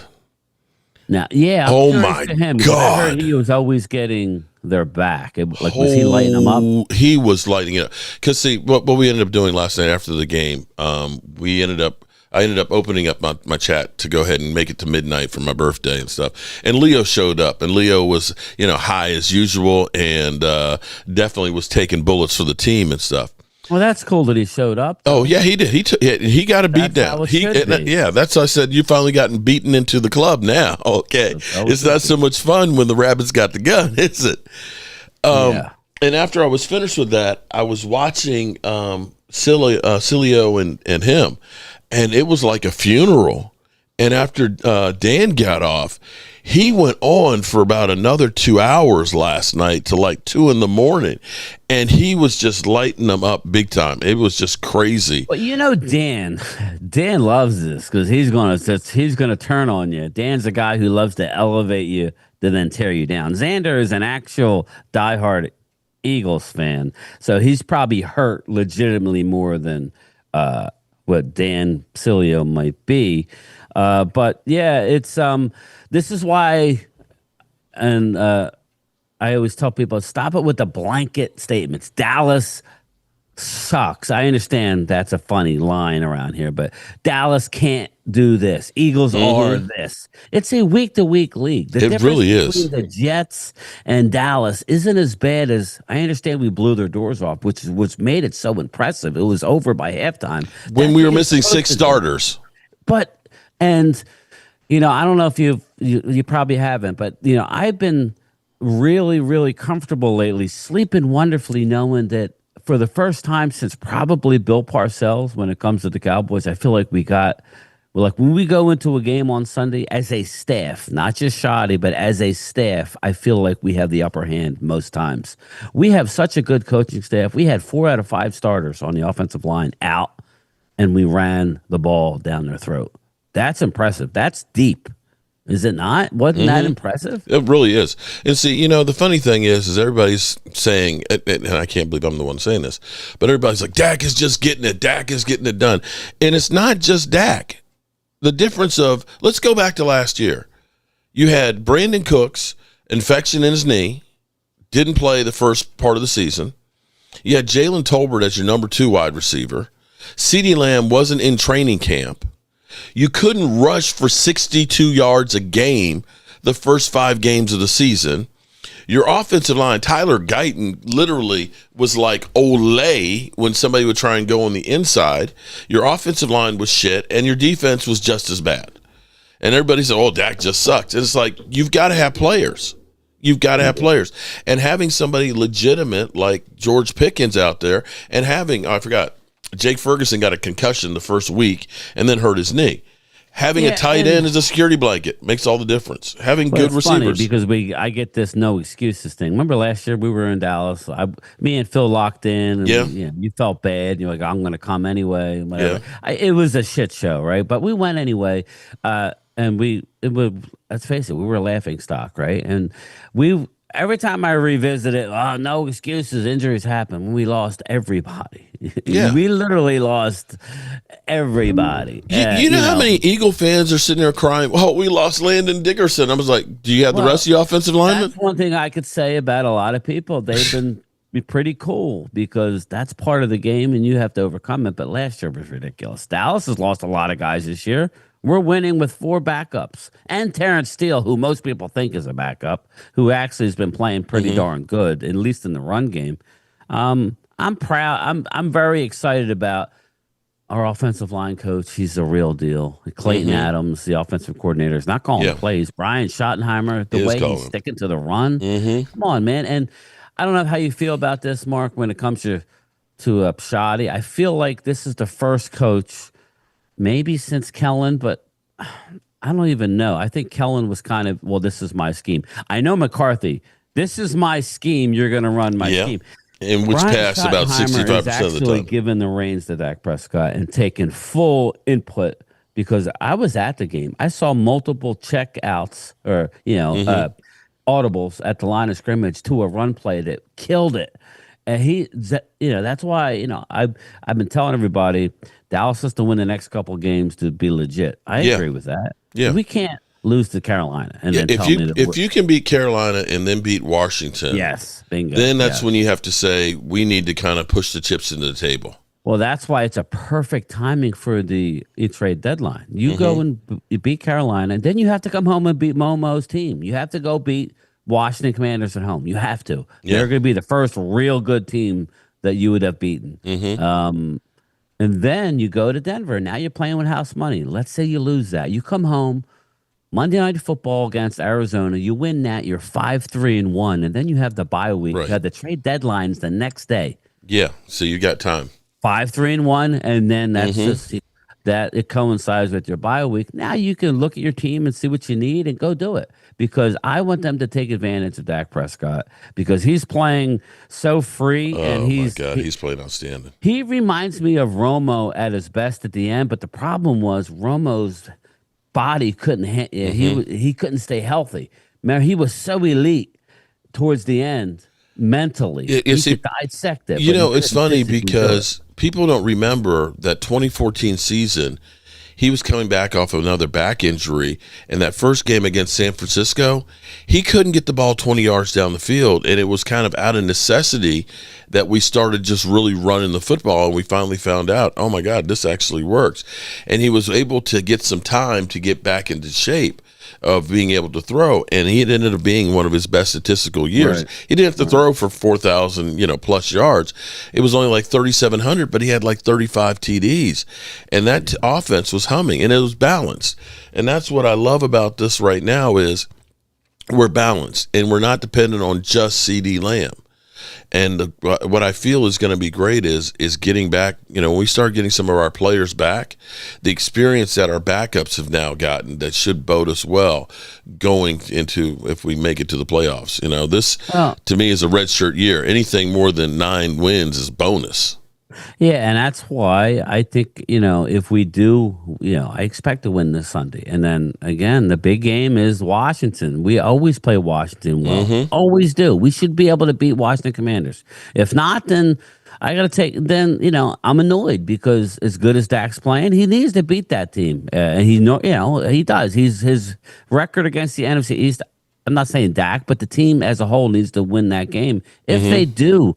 Speaker 15: Now, yeah.
Speaker 6: Oh my God!
Speaker 15: I heard he was always getting their back. Was he lighting them up?
Speaker 6: He was lighting it up. Because see, what we ended up doing last night after the game, I ended up opening up my chat to go ahead and make it to midnight for my birthday and stuff. And Leo showed up, and Leo was, high as usual, and definitely was taking bullets for the team and stuff.
Speaker 15: Well, that's cool that he showed up.
Speaker 6: Oh yeah, he did. He got a beat down. That's why I said you finally gotten beaten into the club now. Okay, it's not so much fun when the rabbits got the gun, is it? And after I was finished with that, I was watching Cilio and him, and it was like a funeral. And after Dan got off, he went on for about another 2 hours last night to like 2 a.m, and he was just lighting them up big time. It was just crazy.
Speaker 15: But Dan loves this because he's gonna turn on you. Dan's a guy who loves to elevate you to then tear you down. Xander is an actual diehard Eagles fan, so he's probably hurt legitimately more than what Dan Cilio might be. But yeah, it's this is why, and I always tell people, stop it with the blanket statements. Dallas sucks. I understand that's a funny line around here, but Dallas can't do this. Eagles are this. It's a week-to-week league. The
Speaker 6: it really is.
Speaker 15: The Jets and Dallas isn't as bad as, I understand we blew their doors off, which made it so impressive. It was over by halftime.
Speaker 6: When we were missing 6 starters.
Speaker 15: But, and, I don't know if you probably haven't, but, I've been really, really comfortable lately, sleeping wonderfully, knowing that for the first time since probably Bill Parcells, when it comes to the Cowboys, I feel like when we go into a game on Sunday as a staff, not just Shoddy, but as a staff, I feel like we have the upper hand most times. We have such a good coaching staff. We had 4 out of 5 starters on the offensive line out, and we ran the ball down their throat. That's impressive. That's deep. Is it not? Wasn't that impressive?
Speaker 6: It really is. And see, the funny thing is everybody's saying, and I can't believe I'm the one saying this, but everybody's like, Dak is just getting it. Dak is getting it done. And it's not just Dak. The difference of, let's go back to last year. You had Brandon Cooks, infection in his knee, didn't play the first part of the season. You had Jalen Tolbert as your number 2 wide receiver. CeeDee Lamb wasn't in training camp. You couldn't rush for 62 yards a game the first 5 games of the season. Your offensive line, Tyler Guyton, literally was like Olay when somebody would try and go on the inside. Your offensive line was shit, and your defense was just as bad. And everybody said, oh, Dak just sucked. And it's like, you've got to have players. You've got to have players. And having somebody legitimate like George Pickens out there, and having, I forgot, Jake Ferguson got a concussion the first week and then hurt his knee. Having a tight end as a security blanket makes all the difference. Having good receivers.
Speaker 15: Funny because I get this no excuses thing. Remember last year we were in Dallas. Me and Phil locked in. And you felt bad. You're like, I'm going to come anyway. Whatever. Yeah. It was a shit show, right? But we went anyway. And let's face it, we were a laughing stock, right? And every time I revisit it, no excuses, injuries happen. We lost everybody.
Speaker 6: Yeah.
Speaker 15: We literally lost everybody.
Speaker 6: You know how many Eagle fans are sitting there crying, oh, we lost Landon Dickerson. I was like, do you have the rest of your offensive linemen?
Speaker 15: That's one thing I could say about a lot of people. They've been pretty cool because that's part of the game and you have to overcome it. But last year was ridiculous. Dallas has lost a lot of guys this year. We're winning with 4 backups. And Terrence Steele, who most people think is a backup, who actually has been playing pretty darn good, at least in the run game. I'm proud. I'm very excited about our offensive line coach. He's the real deal. Clayton Adams, the offensive coordinator, is not calling plays. Brian Schottenheimer, the way he's sticking to the run. Come on, man. And I don't know how you feel about this, Mark, when it comes to Shoddy. I feel like this is the first coach maybe since Kellen, but I don't even know. I think Kellen was kind of, this is my scheme. I know McCarthy, this is my scheme. You're going to run my scheme.
Speaker 6: in which
Speaker 15: Brian
Speaker 6: passed about
Speaker 15: Schottenheimer
Speaker 6: 65%
Speaker 15: is
Speaker 6: of the
Speaker 15: actually
Speaker 6: time.
Speaker 15: given the reins to Dak Prescott and taken full input because I was at the game. I saw multiple checkouts or audibles at the line of scrimmage to a run play that killed it. And that's why I've been telling everybody Dallas has to win the next couple of games to be legit. I agree with that.
Speaker 6: Yeah,
Speaker 15: we can't lose to Carolina and then
Speaker 6: if you can beat Carolina and then beat Washington,
Speaker 15: yes, bingo,
Speaker 6: then that's when you have to say we need to kind of push the chips into the table.
Speaker 15: Well, that's why it's a perfect timing for the trade deadline. You go and you beat Carolina, and then you have to come home and beat Momo's team. You have to go beat Washington Commanders at home. You have to.
Speaker 6: Yeah.
Speaker 15: They're going to be the first real good team that you would have beaten. And then you go to Denver. Now you're playing with house money. Let's say you lose that. You come home, Monday Night Football against Arizona. You win that. You're 5-3-1, and then you have the bye week.
Speaker 6: Right.
Speaker 15: You have the trade deadlines the next day.
Speaker 6: Yeah, so you got time.
Speaker 15: 5-3-1, and then that's just that it coincides with your bye week. Now you can look at your team and see what you need and go do it. Because I want them to take advantage of Dak Prescott because he's playing so free and he's
Speaker 6: playing outstanding.
Speaker 15: He reminds me of Romo at his best at the end, but the problem was Romo's body couldn't he couldn't stay healthy. Remember, he was so elite towards the end. Mentally, he could dissect it.
Speaker 6: It's funny because people don't remember that 2014 season. He was coming back off of another back injury, and that first game against San Francisco, he couldn't get the ball 20 yards down the field, and it was kind of out of necessity that we started just really running the football, and we finally found out, oh my God, this actually works. And he was able to get some time to get back into shape of being able to throw, and he ended up being one of his best statistical years. Right. He didn't have to throw for 4,000 plus yards. It was only like 3,700, but he had like 35 TDs, and that offense was humming, and it was balanced. And that's what I love about this right now is we're balanced, and we're not dependent on just CD Lamb. And what I feel is going to be great is getting back, when we start getting some of our players back, the experience that our backups have now gotten that should bode us well going into if we make it to the playoffs. This to me is a redshirt year. Anything more than 9 wins is bonus.
Speaker 15: Yeah, and that's why I think, if we do, I expect to win this Sunday. And then, again, the big game is Washington. We always play Washington well. Always do. We should be able to beat Washington Commanders. If not, then I got to I'm annoyed because as good as Dak's playing, he needs to beat that team. And he does. His record against the NFC East, I'm not saying Dak, but the team as a whole needs to win that game. If they do,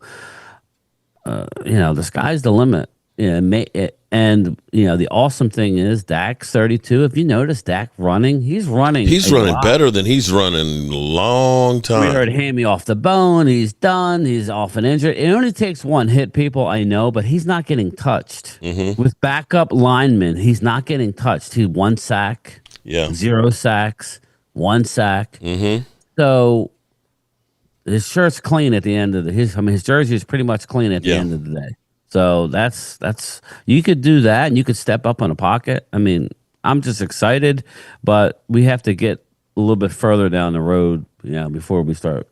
Speaker 15: the sky's the limit. And the awesome thing is Dak's 32. If you notice Dak running, he's running
Speaker 6: better than he's running a long time.
Speaker 15: We heard Hammy off the bone. He's done. He's off and injured. It only takes one hit, people, I know, but he's not getting touched. With backup linemen, he's not getting touched. He's 1 sack, 0 sacks, 1 sack. So his shirt's clean at the end of his jersey is pretty much clean at the end of the day. So that's you could do that and you could step up on a pocket. I mean, I'm just excited, but we have to get a little bit further down the road, before we start,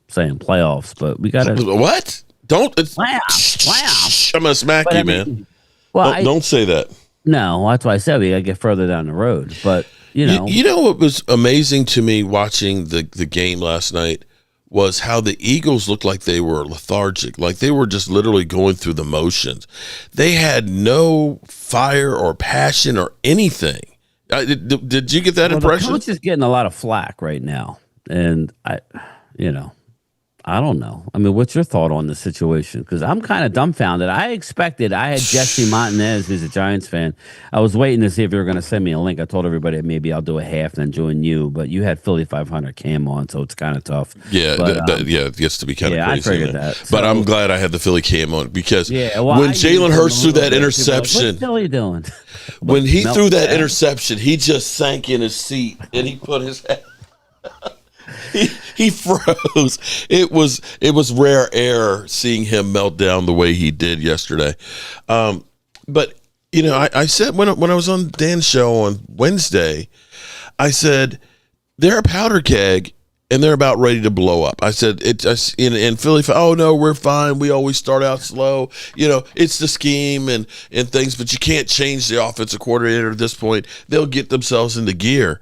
Speaker 15: saying playoffs. But we gotta
Speaker 6: what? Don't
Speaker 15: playoffs.
Speaker 6: I'm gonna smack you, man. Well, don't say that.
Speaker 15: No, that's why I said we gotta get further down the road. But
Speaker 6: you know what was amazing to me watching the game last night was how the Eagles looked like they were lethargic, like they were just literally going through the motions. They had no fire or passion or anything. Did you get that impression?
Speaker 15: The coach is getting a lot of flack right now, and I don't know. I mean, what's your thought on the situation? Because I'm kind of dumbfounded. I had Jesse Montanez, who's a Giants fan. I was waiting to see if you were going to send me a link. I told everybody maybe I'll do a half and then join you, but you had Philly 500 Cam on, so it's kind of tough.
Speaker 6: Yeah, it gets to be kind of crazy.
Speaker 15: I figured that.
Speaker 6: But I'm glad I had the Philly Cam on because when Jalen Hurts threw that interception,
Speaker 15: what's Philly doing?
Speaker 6: When he threw that interception, he just sank in his seat and he put his head. He froze. It was rare air seeing him melt down the way he did yesterday. But I said when I was on Dan's show on Wednesday, I said they're a powder keg and they're about ready to blow up. I said, in Philly, oh, no, we're fine. We always start out slow. It's the scheme and things, but you can't change the offensive coordinator at this point. They'll get themselves into gear.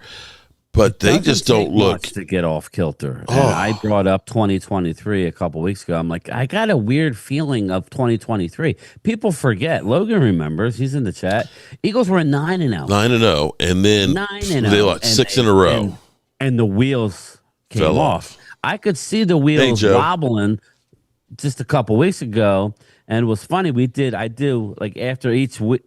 Speaker 6: But they just don't look
Speaker 15: to get off kilter. And I brought up 2023 a couple weeks ago. I'm like, I got a weird feeling of 2023. People forget. Logan remembers. He's in the chat. Eagles were 9-0.
Speaker 6: 9-0, and then
Speaker 15: 9-0.
Speaker 6: they lost 6 in a row.
Speaker 15: And the wheels came off. I could see the wheels wobbling just a couple weeks ago, and it was funny. I do like after each week,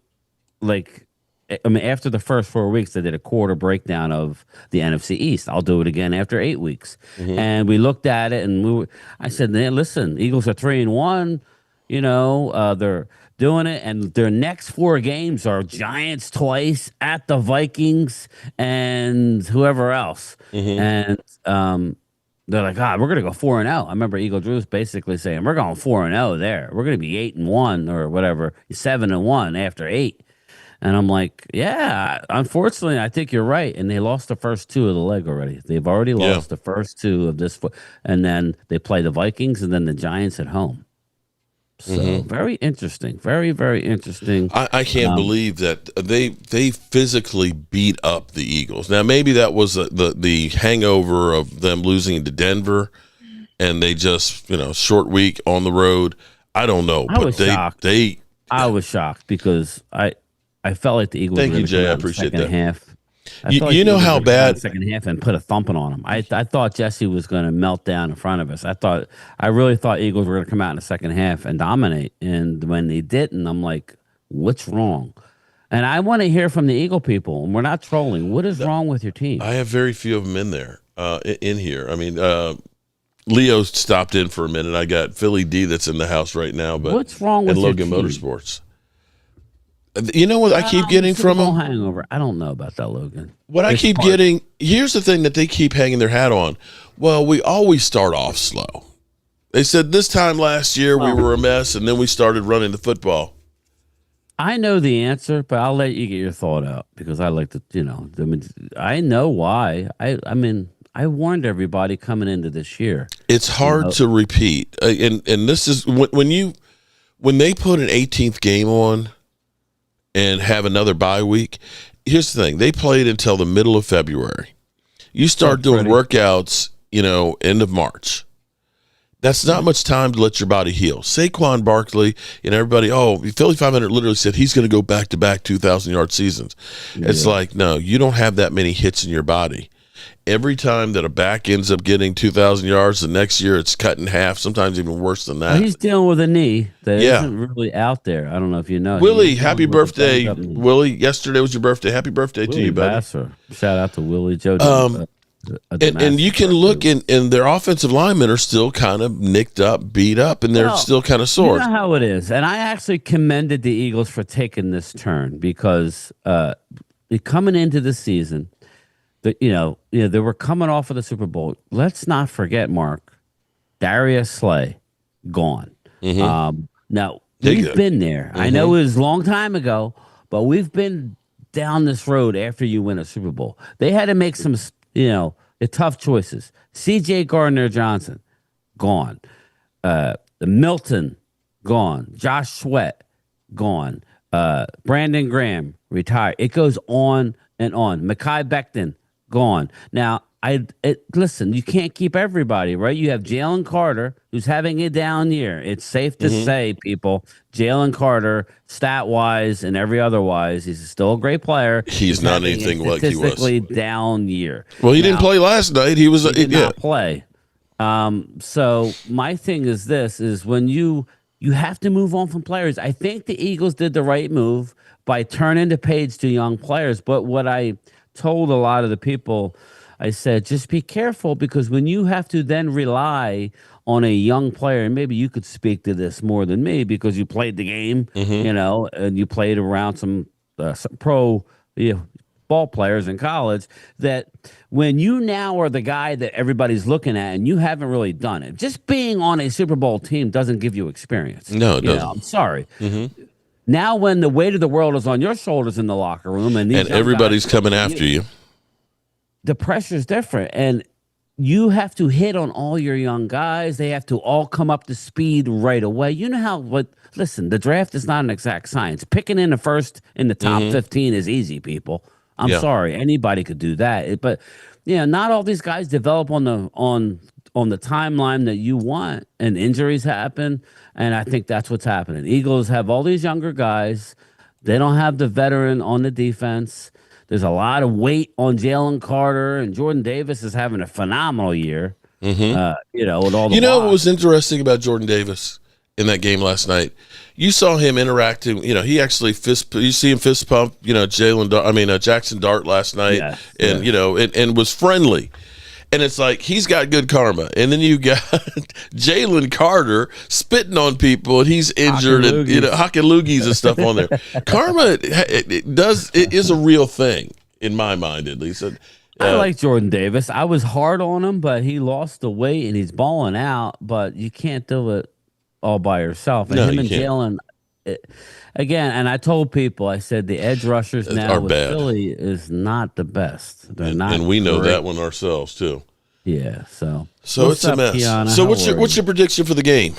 Speaker 15: after the first 4 weeks, I did a quarter breakdown of the NFC East. I'll do it again after 8 weeks. And we looked at it, and I said, listen, Eagles are 3-1. They're doing it, and their next 4 games are Giants twice, at the Vikings, and whoever else. And they're like, we're going to go 4-0. I remember Eagle Drew's basically saying, we're going 4-0 there. We're going to be 8-1 or whatever, 7-1 after 8. And I'm like, yeah, unfortunately, I think you're right. And they lost the first 2 of the leg already. They've already lost the first 2 of this. And then they play the Vikings and then the Giants at home. So very interesting. Very, very interesting.
Speaker 6: I can't believe that they physically beat up the Eagles. Now, maybe that was the hangover of them losing to Denver. And they just, short week on the road. I don't know.
Speaker 15: I was shocked. I was shocked because I felt like the Eagles.
Speaker 6: Thank you, Jay. I appreciate that.
Speaker 15: Half.
Speaker 6: You know how bad
Speaker 15: second half and put a thumping on them. I thought Jesse was going to melt down in front of us. I really thought Eagles were going to come out in the second half and dominate. And when they didn't, I'm like, what's wrong? And I want to hear from the Eagle people. And we're not trolling. What is wrong with your team?
Speaker 6: I have very few of them in there, in here. I mean, Leo stopped in for a minute. I got Philly D that's in the house right now. But
Speaker 15: what's wrong with
Speaker 6: Logan
Speaker 15: your team?
Speaker 6: Motorsports? You know what I keep getting from them?
Speaker 15: Hangover. I don't know about that, Logan.
Speaker 6: What I keep getting, here's the thing that they keep hanging their hat on. Well, we always start off slow. They said this time last year we were a mess, and then we started running the football.
Speaker 15: I know the answer, but I'll let you get your thought out because I like to, I know why. I mean, I warned everybody coming into this year.
Speaker 6: It's hard to repeat, and this is when they put an 18th game on and have another bye week. Here's the thing. They played until the middle of February. You start doing workouts, end of March. That's not much time to let your body heal. Saquon Barkley and everybody, Philly 500 literally said he's going to go back-to-back 2,000-yard seasons. Yeah. It's like, no, you don't have that many hits in your body. Every time that a back ends up getting 2,000 yards, the next year it's cut in half, sometimes even worse than that.
Speaker 15: Well, he's dealing with a knee that isn't really out there. I don't know if you know.
Speaker 6: Willie, happy birthday. Willie, yesterday was your birthday. Happy birthday to you, buddy.
Speaker 15: Basser. Shout out to Willie Joe.
Speaker 6: And you can look, and their offensive linemen are still kind of nicked up, beat up, and they're still kind of sore.
Speaker 15: You know how it is. And I actually commended the Eagles for taking this turn because coming into the season, they were coming off of the Super Bowl. Let's not forget, Mark, Darius Slay gone. Now we've been there. I know it was a long time ago, but we've been down this road after you win a Super Bowl. They had to make some, tough choices. C.J. Gardner-Johnson gone. Milton gone. Josh Sweat gone. Brandon Graham retired. It goes on and on. Mekhi Becton gone. Now, listen, you can't keep everybody, right? You have Jalen Carter, who's having a down year. It's safe to say, people, Jalen Carter, stat-wise and every other-wise, he's still a great player.
Speaker 6: He's not anything like he was.
Speaker 15: Statistically down year.
Speaker 6: Well, he didn't play last night. He
Speaker 15: did not play. So my thing is this, is when you have to move on from players. I think the Eagles did the right move by turning the page to young players. But what I told a lot of the people, I said, just be careful, because when you have to then rely on a young player, and maybe you could speak to this more than me because you played the game, and you played around some pro ball players in college, that when you now are the guy that everybody's looking at and you haven't really done it, just being on a Super Bowl team doesn't give you experience.
Speaker 6: No, it doesn't.
Speaker 15: I'm sorry. Now, when the weight of the world is on your shoulders in the locker room, and everybody's
Speaker 6: coming after you,
Speaker 15: the pressure's different. And you have to hit on all your young guys. They have to all come up to speed right away. You know how, listen, the draft is not an exact science. Picking in the first in the top 15 is easy, people. I'm sorry. Anybody could do that. But, not all these guys develop on the timeline that you want, and injuries happen. And I think that's what's happening. Eagles have all these younger guys. They don't have the veteran on the defense. There's a lot of weight on Jalen Carter, and Jordan Davis is having a phenomenal year. With all the
Speaker 6: what was interesting about Jordan Davis in that game last night? You saw him interacting. He actually you see him fist pump. Jackson Dart last night, and was friendly. And it's like he's got good karma, and then you got Jalen Carter spitting on people, and he's injured, and hocking loogies and stuff on there. Karma, it is a real thing in my mind, at least.
Speaker 15: I like Jordan Davis. I was hard on him, but he lost the weight and he's balling out. But you can't do it all by yourself. And him and Jalen, again, and I told people, I said the edge rushers now with Philly is not the best. They're not,
Speaker 6: and we know that one ourselves too.
Speaker 15: Yeah, so
Speaker 6: it's a mess. Kiana? So what's your prediction for the game?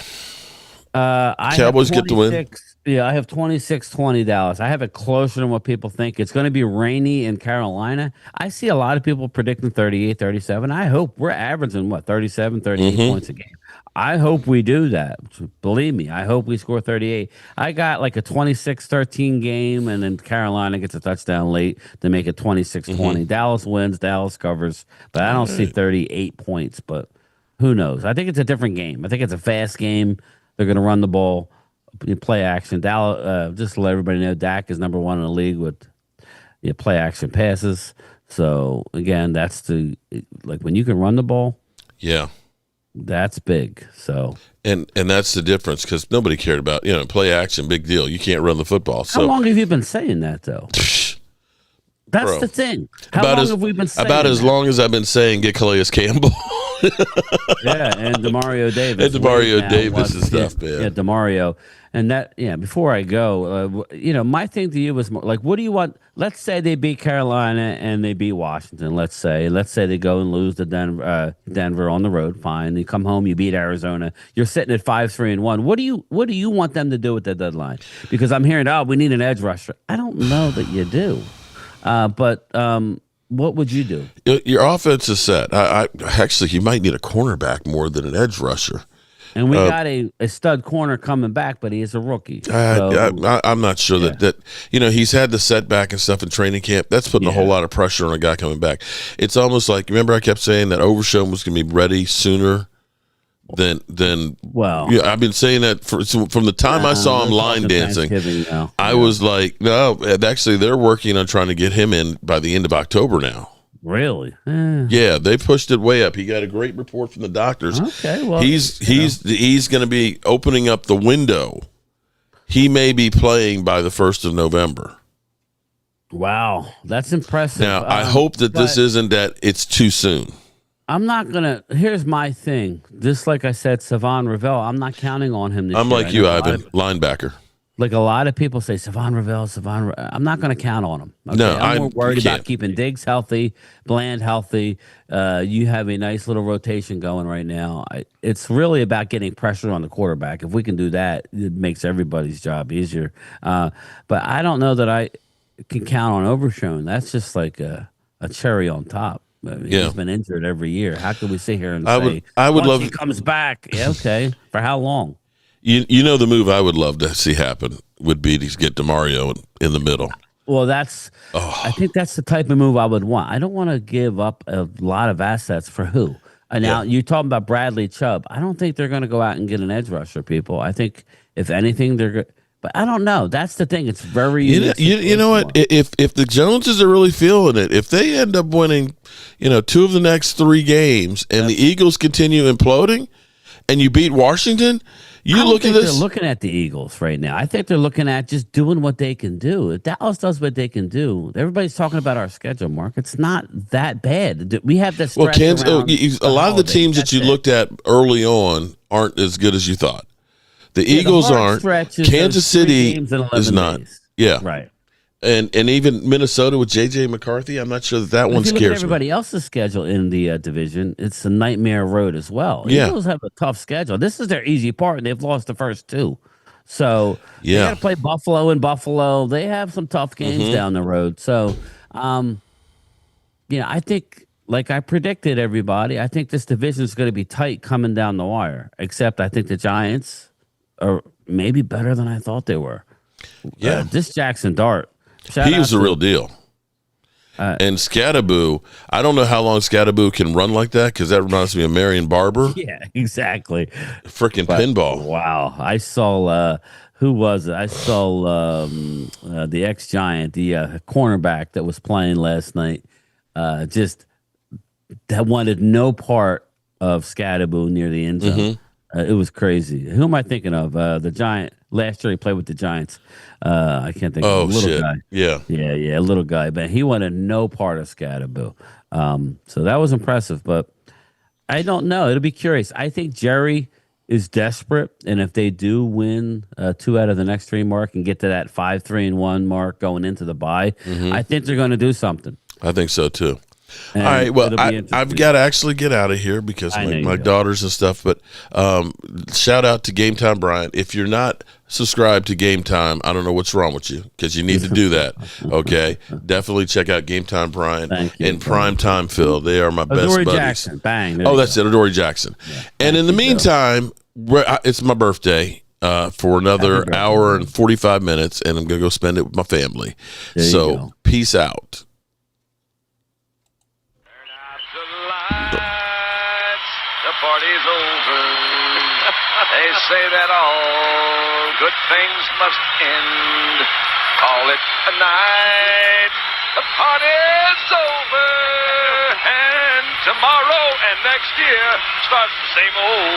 Speaker 6: Cowboys get the win.
Speaker 15: Yeah, I have 26-20 Dallas. I have it closer than what people think. It's going to be rainy in Carolina. I see a lot of people predicting 38-37. I hope we're averaging 37, 38 points a game. I hope we do that. Believe me, I hope we score 38. I got like a 26-13 game, and then Carolina gets a touchdown late to make it 26-20. Dallas wins, Dallas covers, but I don't see 38 points, but who knows? I think it's a different game. I think it's a fast game. They're going to run the ball, play action. Dallas, just to let everybody know, Dak is number 1 in the league with play action passes. So, again, that's when you can run the ball.
Speaker 6: Yeah.
Speaker 15: That's big. So
Speaker 6: and that's the difference, because nobody cared about play action, big deal. You can't run the football. So
Speaker 15: how long have you been saying that though? That's the thing. How long have we been saying
Speaker 6: about as long as I've been saying get Calais Campbell?
Speaker 15: Yeah, and DeMario Davis.
Speaker 6: And DeMario Davis and stuff, man.
Speaker 15: Yeah, DeMario. And that, before I go, my thing to you was more like, what do you want? Let's say they beat Carolina and they beat Washington. Let's say they go and lose to Denver on the road. Fine. You come home, you beat Arizona. You're sitting at 5-3-1. What do you want them to do with the deadline? Because I'm hearing, we need an edge rusher. I don't know that you do. But what would you do?
Speaker 6: Your offense is set. Actually, you might need a cornerback more than an edge rusher.
Speaker 15: And we got a stud corner coming back, but he is a rookie.
Speaker 6: I'm not sure that he's had the setback and stuff in training camp. That's putting a whole lot of pressure on a guy coming back. It's almost like, remember I kept saying that Overshown was going to be ready sooner than I've been saying that from the time I saw him line dancing. I was like, no, actually they're working on trying to get him in by the end of October now.
Speaker 15: Really?
Speaker 6: Yeah, they pushed it way up. He got a great report from the doctors.
Speaker 15: Okay, well,
Speaker 6: he's going to be opening up the window. He may be playing by the 1st of November.
Speaker 15: Wow, that's impressive.
Speaker 6: Now, I hope that this isn't that it's too soon.
Speaker 15: I'm not gonna. Here's my thing. Just like I said, Savon Ravel, I'm not counting on him this year.
Speaker 6: I'm like you, Ivan, linebacker.
Speaker 15: Like a lot of people say, Savon Ravel. I'm not going to count on him. Okay?
Speaker 6: No,
Speaker 15: I'm more worried about keeping Diggs healthy, Bland healthy. You have a nice little rotation going right now. It's really about getting pressure on the quarterback. If we can do that, it makes everybody's job easier. But I don't know that I can count on Overshown. That's just like a cherry on top. I mean, he's been injured every year. How can we sit here and say,
Speaker 6: I would love
Speaker 15: he comes back? Yeah, okay. For how long?
Speaker 6: You the move I would love to see happen would be to get DeMario in the middle.
Speaker 15: Well, I think that's the type of move I would want. I don't want to give up a lot of assets for who. Now, you're talking about Bradley Chubb. I don't think they're going to go out and get an edge rusher, people. I think, if anything, they're good. But I don't know. That's the thing. It's very
Speaker 6: you know what? If the Joneses are really feeling it, if they end up winning, 2 of the next 3 games, and the Eagles continue imploding, and you beat Washington, look at this.
Speaker 15: They're looking at the Eagles right now. I think they're looking at just doing what they can do. If Dallas does what they can do, everybody's talking about our schedule, Mark. It's not that bad. We have this.
Speaker 6: Well, a lot of the teams that you looked at early on aren't as good as you thought. The Eagles aren't. Kansas City is not. Yeah.
Speaker 15: Right.
Speaker 6: And even Minnesota with J.J. McCarthy, I'm not sure that one
Speaker 15: If you look at
Speaker 6: scares me.
Speaker 15: everybody else's schedule in the division, it's a nightmare road as well.
Speaker 6: Yeah.
Speaker 15: Eagles have a tough schedule. This is their easy part, and they've lost the first two. So they got to play Buffalo and Buffalo. They have some tough games down the road. So, I think, like I predicted, everybody, I think this division is going to be tight coming down the wire, except I think the Giants are maybe better than I thought they were.
Speaker 6: Yeah.
Speaker 15: This Jackson Dart.
Speaker 6: He was the real deal. And Scattaboo, I don't know how long Scattaboo can run like that because that reminds me of Marion Barber.
Speaker 15: Yeah, exactly.
Speaker 6: Freaking pinball.
Speaker 15: Wow. I saw, who was it? I saw the ex-Giant, the cornerback that was playing last night, just that wanted no part of Scattaboo near the end zone. It was crazy. Who am I thinking of? The Giant. Last year he played with the Giants. I can't think of the little guy.
Speaker 6: Yeah,
Speaker 15: little guy. But he wanted no part of Scattaboo. So that was impressive. But I don't know. It'll be curious. I think Jerry is desperate, and if they do win 2 out of the next 3 mark and get to that 5-3-1 mark going into the bye, I think they're going to do something.
Speaker 6: I think so too.
Speaker 15: And
Speaker 6: all right, well, I've got to actually get out of here because my daughters and stuff, but shout out to Game Time Bryant. If you're not subscribed to Game Time, I don't know what's wrong with you because you need to do that, okay? Definitely check out Game Time Bryant and Prime Time Phil. They are my best
Speaker 15: Adoree
Speaker 6: buddies.
Speaker 15: Jackson. Bang.
Speaker 6: That's it, Adoree Jackson. Yeah. And in the meantime, it's my birthday for another hour and 45 minutes, and I'm going to go spend it with my family. So peace out.
Speaker 16: The party's over. They say that all good things must end. Call it a night. The party's over. And tomorrow and next year starts the same old.